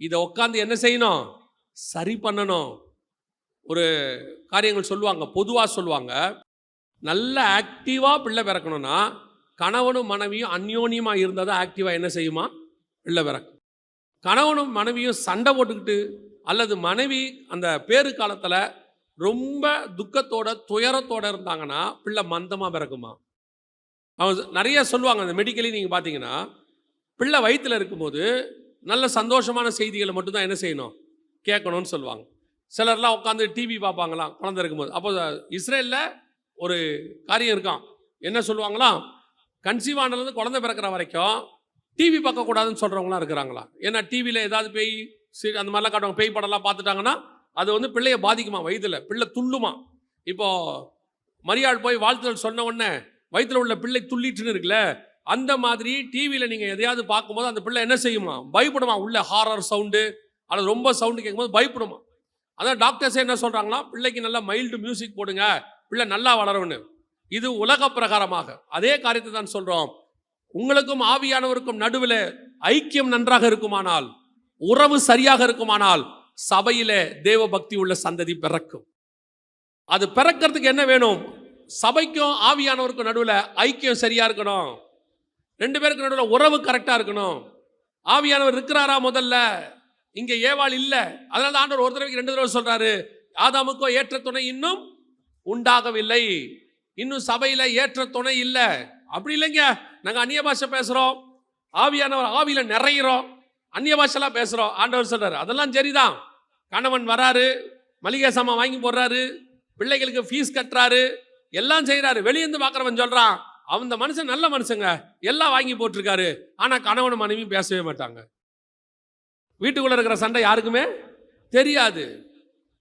இதை உட்காந்து என்ன செய்யணும்? சரி பண்ணணும். ஒரு காரியங்கள் சொல்லுவாங்க, பொதுவாக சொல்லுவாங்க, நல்ல ஆக்டிவாக பிள்ளை பிறக்கணும்னா கணவனும் மனைவியும் அந்யோன்யமாக இருந்தால் தான் ஆக்டிவாக என்ன செய்யுமா? பிள்ளை பிறக்கும். கணவனும் மனைவியும் சண்டை போட்டுக்கிட்டு, அல்லது மனைவி அந்த பேரு காலத்தில் ரொம்ப துக்கத்தோட துயரத்தோட இருந்தாங்கன்னா பிள்ளை மந்தமாக பிறக்குமா? அவங்க நிறைய சொல்லுவாங்க. அந்த மெடிக்கலி நீங்கள் பார்த்தீங்கன்னா, பிள்ளை வயிற்றில் இருக்கும்போது நல்ல சந்தோஷமான செய்திகளை மட்டும்தான் என்ன செய்யணும்? கேட்கணும்னு சொல்லுவாங்க. சிலர்லாம் உட்காந்து டிவி பார்ப்பாங்களாம் குழந்தை இருக்கும்போது. அப்போ இஸ்ரேலில் ஒரு காரியம் இருக்கான். என்ன சொல்லுவாங்களாம்? கன்சீவ் ஆனதுலேருந்து குழந்தை பிறக்கிற வரைக்கும் டிவி பார்க்கக்கூடாதுன்னு சொல்கிறவங்களாம் இருக்கிறாங்களா. ஏன்னா டிவியில் ஏதாவது பேய் அந்த மாதிரிலாம் காட்டுவாங்க. பேய் படம்லாம் பார்த்துட்டாங்கன்னா அது வந்து பிள்ளையை பாதிக்குமா, வயிற்றில் பிள்ளை துள்ளுமா. இப்போது மரியாள் போய் வாழ்த்துதல் சொன்ன உடனே வயிற்றில் உள்ள பிள்ளை துள்ளிட்டுன்னு இருக்குல்ல, அந்த மாதிரி டிவியில் நீங்கள் எதையாவது பார்க்கும்போது அந்த பிள்ளை என்ன செய்யுமா? பயப்படுமா. உள்ள ஹாரர் சவுண்டு அல்லது ரொம்ப சவுண்டு கேட்கும்போது பயப்படுமா. அதான் டாக்டர்ஸே என்ன சொல்கிறாங்களா, பிள்ளைக்கு நல்லா மைல்டு மியூசிக் போடுங்க, பிள்ளை நல்லா வளரும்னு. இது உலக பிரகாரமாக. அதே காரியத்தை தான் சொல்கிறோம். உங்களுக்கும் ஆவியானவருக்கும் நடுவில் ஐக்கியம் நன்றாக இருக்குமானால், உறவு சரியாக இருக்குமானால் சபையிலே தேவ பக்தி உள்ள சந்ததி பிறக்கும். அது பிறக்கிறதுக்கு என்ன வேணும்? சபைக்கும் ஆவியானவருக்கும் நடுவில் ஐக்கியம் சரியா இருக்கணும். 2 பேருக்கு நடுவில் உறவு கரெக்டா இருக்கணும். ஆவியானவர் இருக்கிறாரா முதல்ல? இங்க ஏவாள் இல்ல. அதனால தான் ஆண்டவர் ஒரு தடவைக்கு 2 தடவை சொல்றாரு, ஆதாமுக்கோ ஏற்ற துணை இன்னும் உண்டாகவில்லை. இன்னும் சபையில ஏற்ற துணை இல்ல. அப்படி இல்லைங்க, நாங்க அந்நிய பாஷை பேசுறோம், ஆவியானவர் ஆவியில நிறையிறோம், அந்நிய பாஷெல்லாம் பேசுறோம். ஆண்டவர் சொல்றாரு அதெல்லாம் சரிதான். கணவன் வராரு, மளிகை சாமான் வாங்கி போடுறாரு, பிள்ளைகளுக்கு ஃபீஸ் கட்டுறாரு, எல்லாம் செய்யறாரு. வெளியேந்து பார்க்கறவன் சொல்றான், அந்த மனுஷன் நல்ல மனுஷங்க, எல்லாம் வாங்கி போட்டிருக்காரு. ஆனா கணவன் மனைவி பேசவே மாட்டாங்க. வீட்டுக்குள்ள இருக்கிற சண்டை யாருக்குமே தெரியாது.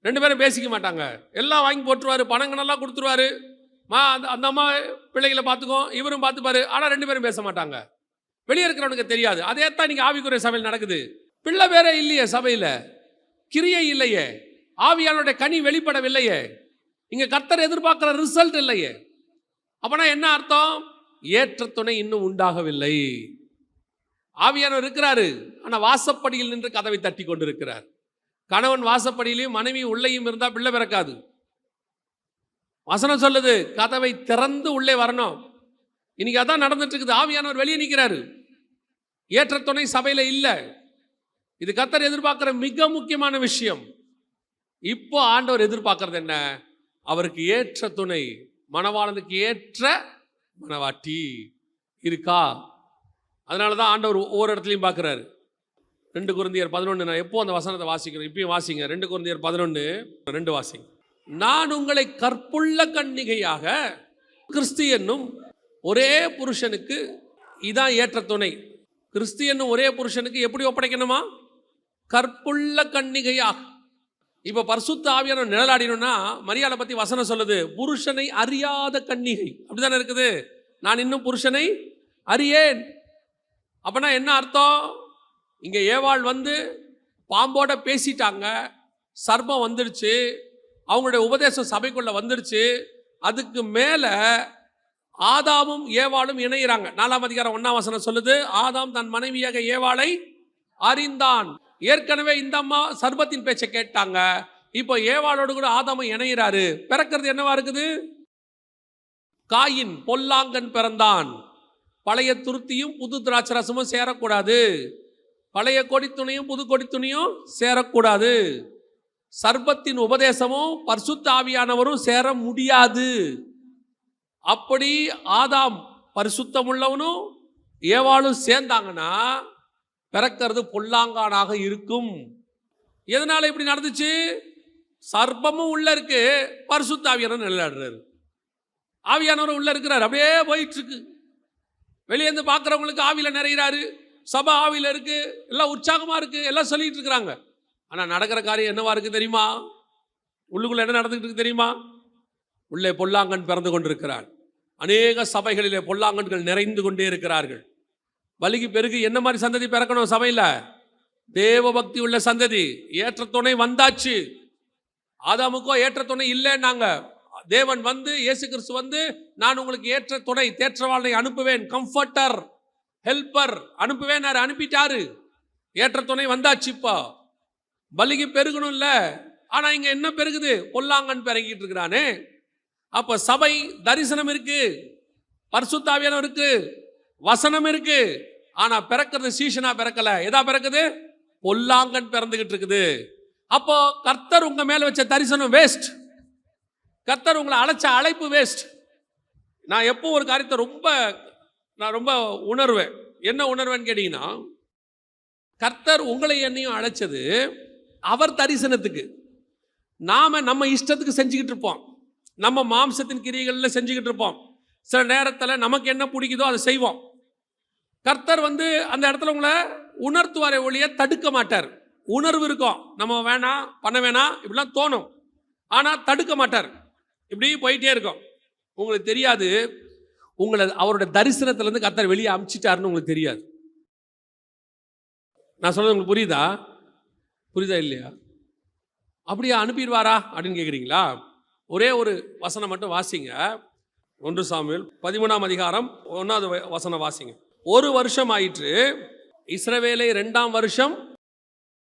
2 பேரும் பேசிக்க மாட்டாங்க. எல்லாம் வாங்கி போட்டுருவாரு, பணங்க நல்லா கொடுத்துருவாரு. அந்த அம்மா பிள்ளைகளை பார்த்துக்கும், இவரும் பார்த்துப்பாரு. ஆனா 2 பேரும் பேச மாட்டாங்க. வெளியே இருக்கிறவனுக்கு தெரியாது. அதே தான் நீங்க ஆவிக்குரிய சபையில் நடக்குது. பிள்ளை வேற இல்லையே, சபையில கிரியை இல்லையே, ஆவியானுடைய கனி வெளிப்படவில்லையே, இங்க கர்த்தர் எதிர்பார்க்கிற ரிசல்ட் இல்லையே. அப்பனா என்ன அர்த்தம்? ஏற்ற துணை இன்னும் உண்டாகவில்லை. ஆவியானவர் இருக்கிறாரு, ஆனா வாசப்படியில் நின்று கதவை தட்டி கொண்டிருக்கிறார். கணவன் வாசப்படியிலையும் மனைவி உள்ளேயும் இருந்தா பிள்ளை பிறக்காது. வசனம் சொல்லுது கதவை திறந்து உள்ளே வரணும். இன்னைக்கு அதான் நடந்துட்டு இருக்குது. ஆவியானவர் வெளியே நிற்கிறாரு, ஏற்ற துணை சபையில இல்ல. இது கர்த்தர் எதிர்பார்க்கிற மிக முக்கியமான விஷயம். இப்போ ஆண்டவர் எதிர்பார்க்கிறது என்ன? அவருக்கு ஏற்ற துணை, மணவாளனுக்கு ஏற்ற மணவாட்டி இருக்கா? அதனாலதான் ஆண்டவர் ஒவ்வொரு இடத்துலையும் பார்க்கிறாரு. 2 கொரிந்தியர் 11, நான் எப்போ அந்த வசனத்தை வாசிக்கிறேன், இப்பயும் வாசிங்க. 2 கொரிந்தியர் 11:2 வாசிங்க. நான் உங்களை கற்புள்ள கன்னிகையாக கிறிஸ்து என்னும் ஒரே புருஷனுக்கு, இதான் ஏற்ற துணை. கிறிஸ்து என்னும் ஒரே புருஷனுக்கு எப்படி ஒப்படைக்கணுமா? கற்புள்ள கன்னிகையாக. இப்ப பரிசுத்த ஆவியானவர் நிழலாடினோம்னா, மரியாதை பத்தி வசனம் சொல்லுது, புருஷனை அறியாத கன்னிகை. அப்படிதானே இருக்குது. நான் இன்னும் புருஷனை அறியேன். அப்பனா என்ன அர்த்தம்? இங்க ஏவாள் வந்து பாம்போட பேசிட்டாங்க, சர்ப்பம் வந்துடுச்சு, அவங்களுடைய உபதேசம் சபைக்குள்ள வந்துடுச்சு. அதுக்கு மேல ஆதாமும் ஏவாளும் இணைகிறாங்க. 4ஆம் அதிகாரம் 1ஆம் வசனம் சொல்லுது, ஆதாம் தன் மனைவியாக ஏவாளை அறிந்தான். ஏற்கனவே இந்த அம்மா சர்ப்பத்தின் பேச்சை கேட்டாங்க, இப்போ ஏவாளோடு கூட ஆதாமும் இணைகிறாரு. பிறக்கிறது என்னவா இருக்குது? காயின் பொல்லாங்கன் பிறந்தான். பழைய துருத்தியும் புது திராட்சரசமும் சேரக்கூடாது, பழைய கொடித்துணியும் புது கொடித்துணியும் சேரக்கூடாது, சர்ப்பத்தின் உபதேசமும் பரிசுத்த ஆவியானவரும் சேர முடியாது. அப்படி ஆதாம் பரிசுத்தம் உள்ளவனும் ஏவாளும் சேர்ந்தாங்கன்னா பிறக்கிறது பொல்லாங்கானாக இருக்கும். எதனால இப்படி நடந்துச்சு? சர்ப்பமும் உள்ள இருக்கு, பரிசுத்த ஆவியானவர் நிழலாடுறாரு. ஆவியானவர் உள்ள இருக்கிறார், அப்படியே போயிட்டு இருக்கு. வெளியேந்து பார்க்குறவங்களுக்கு ஆவியில நிறைகிறாரு, சபை ஆவியில இருக்கு, எல்லாம் உற்சாகமா இருக்கு, எல்லாம் சொல்லிட்டு இருக்கிறாங்க. ஆனா நடக்கிற காரியம் என்னவா இருக்கு தெரியுமா? உள்ளுக்குள்ள என்ன நடந்துகிட்டு இருக்கு தெரியுமா? உள்ளே பொல்லாங்கன் பிறந்து கொண்டிருக்கிறார். அநேக சபைகளிலே பொல்லாங்கன்கள் நிறைந்து கொண்டே இருக்கிறார்கள். பலிக்கு பெருகு என்ன மாதிரி சந்ததி பிறக்கணும் சபையில? தேவ பக்தி உள்ள சந்ததி. ஏற்ற துணை வந்தாச்சு. ஆதாமுக்கோ ஏற்ற துணை இல்லைன்னாங்க. தேவன் வந்து, இயேசு கிறிஸ்து வந்து, நான் உங்களுக்கு ஏற்ற துணை தேற்றவாளனை அனுப்புவேன், கம்ஃபர்டர், ஹெல்பர் அனுப்புவேன், அனுப்பிட்டாரு. ஏற்ற துணை வந்தாச்சு. இப்போ பலிக்கு பெருகணும்ல. ஆனா இங்க என்ன பெருகுது? பொல்லாங்கன் பெருகிட்டு இருக்கிறானே. அப்ப சபை தரிசனம் இருக்கு, பரிசுத்த ஆவியானவர் இருக்கு, வசனம் இருக்கு. ஆனா பிறக்கிறது சீஷனா பிறக்கல. எதா பிறக்குது? பொல்லாங்கன் பிறந்துகிட்டு இருக்குது. அப்போ கர்த்தர் உங்க மேல வச்ச தரிசனம் வேஸ்ட். கர்த்தர் உங்களை அழைச்ச அழைப்பு வேஸ்ட். நான் எப்போ ஒரு காரியத்தை ரொம்ப உணர்வேன். என்ன உணர்வேன்னு கேட்டீங்கன்னா, கர்த்தர் உங்களை என்னையும் அழைச்சது அவர் தரிசனத்துக்கு. நாம நம்ம இஷ்டத்துக்கு செஞ்சுக்கிட்டு இருப்போம், நம்ம மாம்சத்தின் கிரியைகளில் செஞ்சுக்கிட்டு இருப்போம். சில நேரத்தில் நமக்கு என்ன பிடிக்குதோ அதை செய்வோம். கர்த்தர் வந்து அந்த இடத்துல உங்களை உணர்த்துவாரே ஒழிய தடுக்க மாட்டார். உணர்வு இருக்கும், நம்ம வேணாம் பண்ண வேணாம் இப்படிலாம் தோணும், ஆனால் தடுக்க மாட்டார். இப்படி போயிட்டே இருக்கும். உங்களுக்கு தெரியாது, உங்களை அவருடைய தரிசனத்திலேருந்து கர்த்தர் வெளியே அமுச்சிட்டாருன்னு உங்களுக்கு தெரியாது. நான் சொல்றது உங்களுக்கு புரியுதா இல்லையா? அப்படியா அனுப்பிடுவாரா அப்படின்னு கேட்குறீங்களா? ஒரே ஒரு வசனம் மட்டும் வாசிங்க. 1 சாமுவேல் 13ஆம் அதிகாரம் 1வது வசனம் வாசிங்க. 1 வருஷம் ஆயிற்று, இஸ்ரவேலை 2ஆம் வருஷம்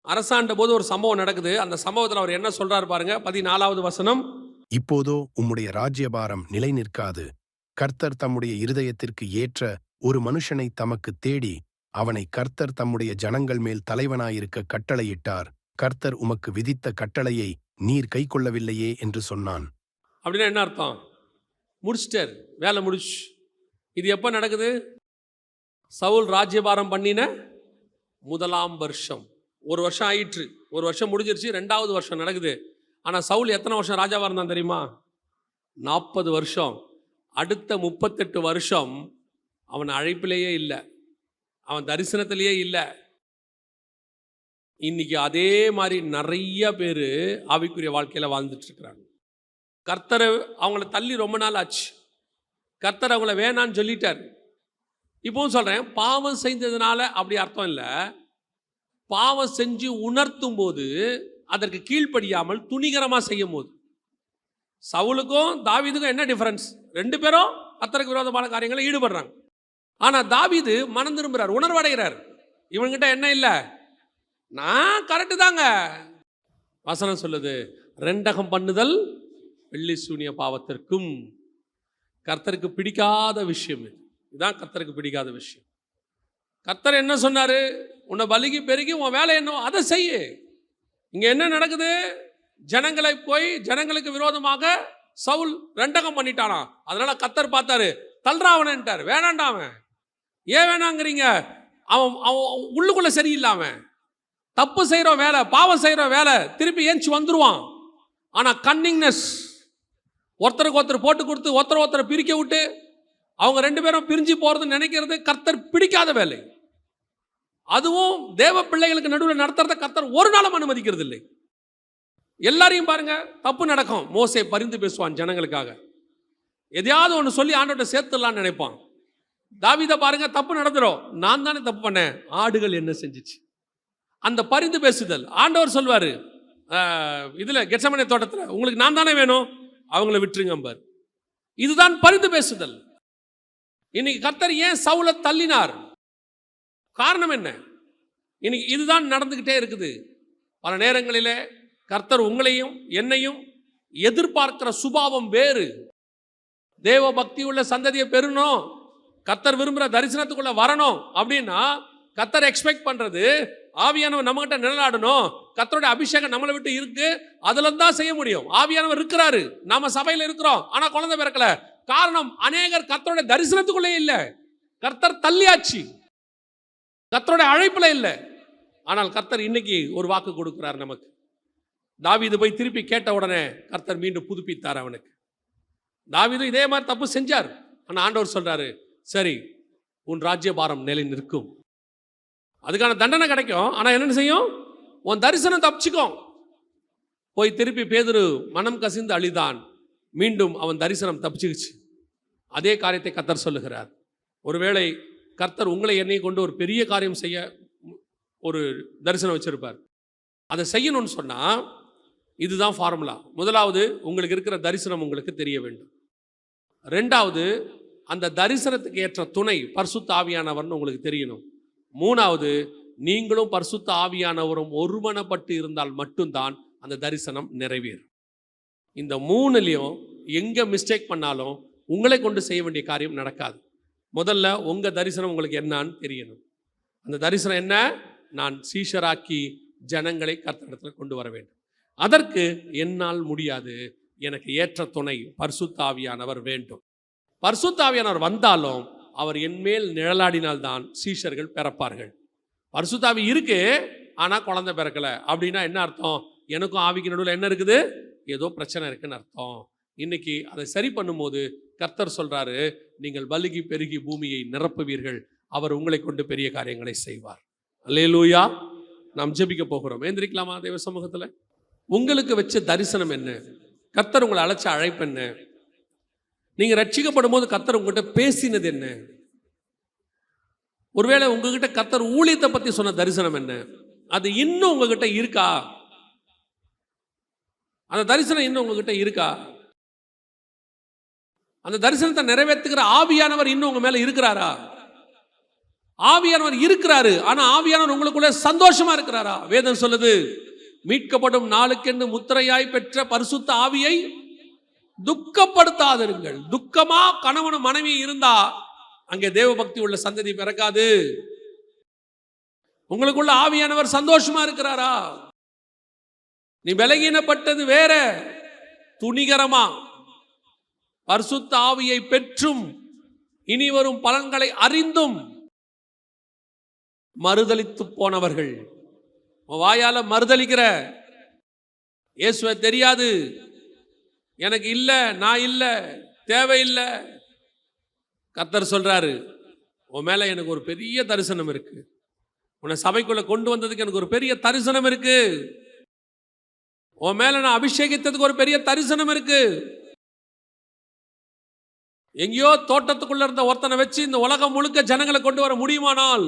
அரசாண்ட போது ஒரு சம்பவம் நடக்குது. அந்த சம்பவத்தில் அவர் என்ன சொல்றாரு பாருங்க. 14வது வசனம். இப்போதோ உம்முடைய ராஜ்யபாரம் நிலை நிற்காது. கர்த்தர் தம்முடைய இருதயத்திற்கு ஏற்ற ஒரு மனுஷனை தமக்கு தேடி அவனை கர்த்தர் தம்முடைய ஜனங்கள் மேல் தலைவனாயிருக்க கட்டளையிட்டார். கர்த்தர் உமக்கு விதித்த கட்டளையை நீர் கைக்கொள்ளவில்லையே என்று சொன்னான். அப்படின்னா என்ன அர்த்தம்? முடிச்சிட்டார், வேலை முடிச்சு. இது எப்போ நடக்குது? சவுல் ராஜ்யபாரம் பண்ணின முதலாம் வருஷம். ஒரு வருஷம் ஆயிற்று, ஒரு வருஷம் முடிஞ்சிருச்சு, 2வது வருஷம் நடக்குது. ஆனால் சவுல் எத்தனை வருஷம் ராஜாவாக இருந்தான் தெரியுமா? 40 வருஷம். அடுத்த 38 வருஷம் அவன் அழைப்பிலேயே இல்லை, அவன் தரிசனத்திலேயே இல்லை. இன்னைக்கு அதே மாதிரி நிறைய பேர் ஆவிக்குரிய வாழ்க்கையில் வாழ்ந்துட்டு இருக்கிறாங்க. கர்த்தரை அவங்கள தள்ளி ரொம்ப நாள் ஆச்சு. கர்த்தர் அவங்கள வேணான்னு சொல்லிட்டார். இப்பவும் சொல்கிறேன், பாவம் செஞ்சதுனால அப்படி அர்த்தம் இல்லை. பாவம் செஞ்சு உணர்த்தும் போது அதற்கு கீழ்ப்படியாமல் துணிகரமாக செய்யும் போது. சவுலுக்கும் தாவீதுக்கும் என்ன டிஃபரன்ஸ்? 2 பேரும் கர்த்தருக்கு விரோதமான காரியங்களை ஈடுபடுறாங்க. ஆனால் தாவீது மனம் திரும்புகிறார், உணர்வடைகிறார். இவன்கிட்ட என்ன இல்லை, நான் கரெக்டு தாங்க. வசனம் சொல்லுது, 2 பண்ணுதல் வெள்ளி சூனிய பாவத்திற்கும். கர்த்தருக்கு பிடிக்காத விஷயம் இது. இதுதான் கர்த்தருக்கு பிடிக்காத விஷயம். கர்த்தர் என்ன சொன்னார்? உன்னை பலிக்கு பெருகி உன் வேலை என்ன அதை செய்ய. இங்கே என்ன நடக்குது? ஜனங்களை போய் ஜனங்களுக்கு விரோதமாக சவுல் 2 பண்ணிட்டானா. அதனால கர்த்தர் பார்த்தாரு, தள்ளுறாவன்ட்டார். வேணாண்டாவன். ஏன் வேணாங்கிறீங்க? அவன் உள்ளுக்குள்ள சரியில்லாம தப்பு செய்கிற வேலை, பாவம் செய்கிற வேலை, திருப்பி ஏஞ்சி வந்துடுவான். ஆனால் கன்னிங்னஸ், ஒருத்தருக்கு ஒருத்தர் போட்டு கொடுத்து ஒருத்தரை பிரிக்க விட்டு அவங்க 2 பேரும் பிரிஞ்சு போகிறது நினைக்கிறது கர்த்தர் பிடிக்காத வேலை. அதுவும் தேவ பிள்ளைகளுக்கு நடுவில் நடத்துறத கர்த்தர் ஒரு நாளும் அனுமதிக்கிறது இல்லை. எல்லாரையும் பாருங்க, தப்பு நடக்கும். மோசே பரிந்து பேசுவான் ஜனங்களுக்காக, எதையாவது ஒன்று சொல்லி ஆண்டவர்கிட்ட சேர்த்துடலான்னு நினைப்பான். தாவீதை பாருங்க, தப்பு நடந்துடும், நான் தானே தப்பு பண்ணேன், ஆடுகள் என்ன செஞ்சிச்சு. அந்த பரிந்து பேசுதல். ஆண்டவர் சொல்வார் இதில் கெத்செமனே தோட்டத்தில், உங்களுக்கு நான் தானே வேணும், அவங்கள விட்டுருங்க பார். இதுதான் பரிந்து பேசுதல். இன்னைக்கு கர்த்தர் ஏன் சவுலை தள்ளினார்? காரணம் என்ன? இன்னைக்கு இதுதான் நடந்துக்கிட்டே இருக்குது. பல நேரங்களிலே கர்த்தர் உங்களையும் என்னையும் எதிர்பார்க்கிற சுபாவம் வேறு. தேவ பக்தி உள்ள சந்ததியை பெறணும், கர்த்தர் விரும்புகிற தரிசனத்துக்குள்ள வரணும் அப்படின்னா கர்த்தர் எக்ஸ்பெக்ட் பண்றது ஆவியானவர் நம்மகிட்ட நிழலாடணும். கர்த்தருடைய அபிஷேகம் நம்மளை விட்டு இருக்கு, அதுல தான் செய்ய முடியும். ஆவியானவர் இருக்கிறாரு, நாம சபையில் இருக்கிறோம், ஆனா குழந்தை பிறக்கல. காரணம், அநேகர் கர்த்தருடைய தரிசனத்துக்குள்ளே இல்லை. கர்த்தர் தள்ளியாச்சு, கர்த்தருடைய அழைப்புல இல்லை. ஆனால் கர்த்தர் இன்னைக்கு ஒரு வாக்கு கொடுக்கிறார் நமக்கு. தாவீது போய் திருப்பி கேட்ட உடனே கர்த்தர் மீண்டும் புதுப்பித்தார் அவனுக்கு. தாவீது இதே மாதிரி தப்பு செஞ்சார். ஆனால் ஆண்டவர் சொல்றாரு, சரி உன் ராஜ்யபாரம் நிலை நிற்கும், அதுக்கான தண்டனை கிடைக்கும். ஆனால் என்ன செய்யும்? உன் தரிசனம் தப்பிச்சுக்கும். போய் திருப்பி பேதுரு மனம் கசிந்து அழிதான், மீண்டும் அவன் தரிசனம் தப்பிச்சுக்குச்சு. அதே காரியத்தை கர்த்தர் சொல்லுகிறார். ஒருவேளை கர்த்தர் உங்களை என்னை கொண்டு ஒரு பெரிய காரியம் செய்ய ஒரு தரிசனம் வச்சிருப்பார். அதை செய்யணும்னு சொன்னால் இதுதான் ஃபார்முலா. முதலாவது, உங்களுக்கு இருக்கிற தரிசனம் உங்களுக்கு தெரிய வேண்டும். 2வது, அந்த தரிசனத்துக்கு ஏற்ற துணை பரிசுத்த ஆவியானவர்னு உங்களுக்கு தெரியணும். 3வது, நீங்களும் பரிசுத்த ஆவியானவரும் ஒருமனப்பட்டு இருந்தால் மட்டும்தான் அந்த தரிசனம் நிறைவேறும். இந்த 3லையும் எங்கே மிஸ்டேக் பண்ணாலும் உங்களை கொண்டு செய்ய வேண்டிய காரியம் நடக்காது. முதல்ல உங்கள் தரிசனம் உங்களுக்கு என்னான்னு தெரியணும். அந்த தரிசனம் என்ன? நான் சீஷராக்கி ஜனங்களை கர்த்தரிடத்தில் கொண்டு வர வேண்டும். அதற்கு என்னால் முடியாது, எனக்கு ஏற்ற துணை பரிசுத்த ஆவியானவர் வேண்டும். பரிசுத்த ஆவியானவர் வந்தாலும் அவர் என்மேல் நிழலாடினால்தான் சீஷர்கள் பிறப்பார்கள். பரிசுத்த ஆவி இருக்கு, ஆனால் குழந்தை பிறக்கலை அப்படின்னா என்ன அர்த்தம்? எனக்கும் ஆவிக்கு நடுவில் என்ன இருக்குது? ஏதோ பிரச்சனை இருக்குன்னு அர்த்தம். இன்னைக்கு அதை சரி பண்ணும்போது கர்த்தர் சொல்றாரு, நீங்கள் பலுகி பெருகி பூமியை நிரப்புவீர்கள், அவர் உங்களை கொண்டு பெரிய காரியங்களை செய்வார். அல்லேலூயா. நாம் ஜெபிக்க போகிறோம். ஏந்திரிக்கலாமா தேவ சமூகத்தில்? உங்களுக்கு வச்ச தரிசனம் என்ன? கர்த்தர் உங்களை அழைச்ச அழைப்பு என்ன? நீங்க ரட்சிக்கப்படும் போது கர்த்தர் உங்ககிட்ட பேசினது என்ன? ஒருவேளை உங்ககிட்ட கர்த்தர் ஊழியத்தை பத்தி சொன்ன தரிசனம் என்ன? அது இன்னும் உங்ககிட்ட இருக்கா? அந்த தரிசனம் இன்னும் உங்ககிட்ட இருக்கா? அந்த தரிசனத்தை நிறைவேற்றுகிற ஆவியானவர் இன்னும் உங்க மேல இருக்கிறாரா? ஆவியானவர் இருக்கிறாரு, ஆனா ஆவியானவர் உங்களுக்குள்ள சந்தோஷமா இருக்கிறாரா? வேதம் சொல்லுது, மீட்கப்படும் நாளுக்கென்று முத்திரையாய் பெற்ற பரிசுத்த ஆவியை துக்கப்படுத்தாதிருங்கள். துக்கமா கணவனும் மனைவி இருந்தா அங்கே தேவ பக்தி உள்ள சந்ததி பிறக்காது. உங்களுக்குள்ள ஆவியானவர் சந்தோஷமா இருக்கிறாரா? நீ பலகீனப்பட்டது வேற. துணிகரமா பரிசுத்த ஆவியை பெற்றும் இனி வரும் பலன்களை அறிந்தும் மறுதலித்து போனவர்கள். வாயால மறுதலிக்கிற, இயேசுவை தெரியாது, எனக்கு இல்ல, நான் இல்ல, தேவையில்லை. கர்த்தர் சொல்றாரு, உன் மேல எனக்கு ஒரு பெரிய தரிசனம் இருக்கு. உன்னை சபைக்குள்ள கொண்டு வந்ததுக்கு எனக்கு ஒரு பெரிய தரிசனம் இருக்கு. உன் மேல நான் அபிஷேகித்ததுக்கு ஒரு பெரிய தரிசனம் இருக்கு. எங்கேயோ தோட்டத்துக்குள்ள இருந்த ஒருத்தனை வச்சு இந்த உலகம் முழுக்க ஜனங்களை கொண்டு வர முடியுமானால்,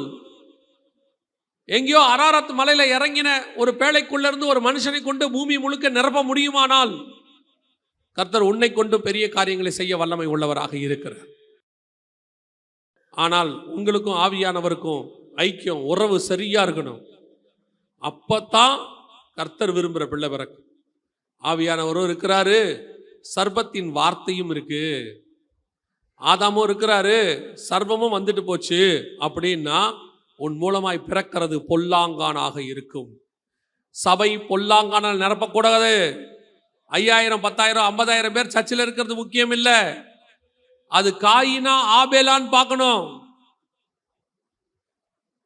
எங்கேயோ அராரத் மலையில இறங்கின ஒரு பேழைக்குள்ள இருந்து ஒரு மனுஷனை கொண்டு பூமி முழுக்க நிரப்ப முடியுமானால், கர்த்தர் உன்னை கொண்டு பெரிய காரியங்களை செய்ய வல்லமை உள்ளவராக இருக்கிறார். ஆனால் உங்களுக்கும் ஆவியானவருக்கும் ஐக்கியம், உறவு சரியா இருக்கணும். அப்பத்தான் கர்த்தர் விரும்புகிற பிள்ளை பிறக்கும். ஆவியானவரும் இருக்கிறாரு, சர்பத்தின் வார்த்தையும் இருக்கு. ஆதாமும் இருக்கிறாரு, சர்வமும் வந்துட்டு போச்சு அப்படின்னா உன் மூலமாய் பிறக்கிறது பொல்லாங்கானாக இருக்கும். சபை பொல்லாங்கானால் நிரப்பக்கூடாது. 5000 10,000 50,000 பேர் சர்ச்சில் இருக்கிறது முக்கியம் இல்லை. அது காயினா ஆபேலான்னு பார்க்கணும்.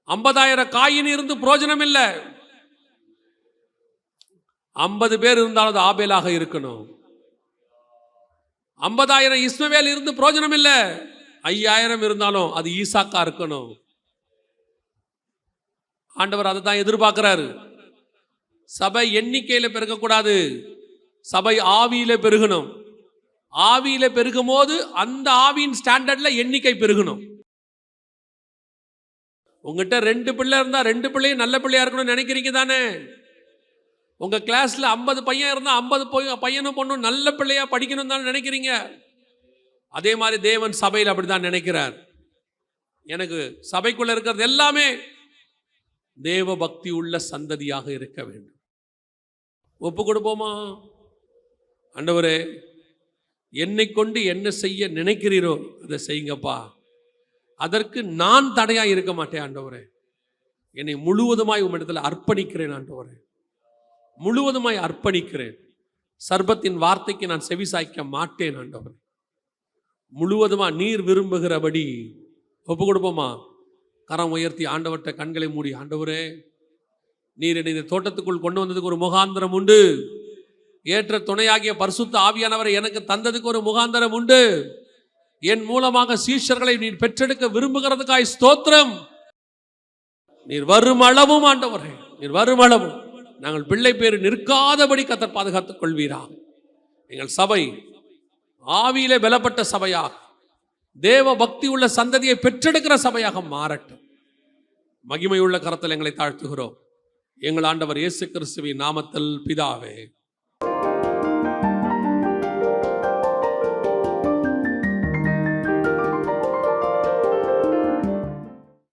50,000 காயின் இருந்து பிரயோஜனம் இல்லை. 50 பேர் இருந்தாலும் அது ஆபேலாக இருக்கணும். 50,000 இஸ்மவேல் இருந்து பிரயோஜனம் இல்லை. 5,000 இருந்தாலும் அது ஈசாக்கா இருக்கணும். ஆண்டவர் அதை தான் எதிர்பார்க்கிறாரு. சபை எண்ணிக்கையில பெருகக்கூடாது, சபை ஆவியில பெருகணும். ஆவியில பெருகும் போது அந்த ஆவியின் ஸ்டாண்டர்ட்ல எண்ணிக்கை பெருகணும். உங்ககிட்ட 2 பிள்ளை இருந்தா 2 பிள்ளையும் நல்ல பிள்ளையா இருக்கணும்னு நினைக்கிறீங்க தானே? உங்க கிளாஸ்ல 50 பையன் இருந்தா 50 பையனும் பொண்ணும் நல்ல பிள்ளையா படிக்கணும் தான் நினைக்கிறீங்க. அதே மாதிரி தேவன் சபையில் அப்படிதான் நினைக்கிறார். எனக்கு சபைக்குள்ள இருக்கிறது எல்லாமே தேவ பக்தி உள்ள சந்ததியாக இருக்க வேண்டும். ஒப்பு கொடுப்போமா? ஆண்டவரே, என்னை கொண்டு என்ன செய்ய நினைக்கிறீரோ அதை செய்யுங்கப்பா. அதற்கு நான் தடையா இருக்க மாட்டேன் ஆண்டவரே. என்னை முழுவதுமாய் உம்மிடத்தில் அர்ப்பணிக்கிறேன் ஆண்டவரே, முழுவதுமாய் அர்ப்பணிக்கிறேன். சர்பத்தின் வார்த்தைக்கு நான் செவி சாய்க்க மாட்டேன் ஆண்டவரே. முழுவதுமா நீர் விரும்புகிறபடி ஒப்பு கொடுப்போமா? கரம் உயர்த்தி ஆண்டவர்கிட்ட கண்களை மூடி, ஆண்டவரே, நீர் என்னை இந்த தோட்டத்துக்குள் கொண்டு வந்ததுக்கு ஒரு முகாந்திரம் உண்டு. ஏற்ற துணையாகிய பரிசுத்த ஆவியானவரை எனக்கு தந்ததுக்கு ஒரு முகாந்திரம் உண்டு. என் மூலமாக சீஷர்களை நீர் பெற்றெடுக்க விரும்புகிறதுக்காய் ஸ்தோத்திரம். நீர் வரும் அளவும் ஆண்டவரே, நீர் வரும் அளவும் நாங்கள் பிள்ளை பேரு நிற்காதபடி கர்த்தர் பாதுகாத்துக் கொள்வீராக. எங்கள் சபை ஆவியிலே பலப்பட்ட சபையாக, தேவ பக்தி உள்ள சந்ததியை பெற்றெடுக்கிற சபையாக மாறட்டும். மகிமையுள்ள கரத்தில் எங்களை தாழ்த்துகிறோம். எங்கள் ஆண்டவர் இயேசு கிறிஸ்துவின் நாமத்தில் பிதாவே.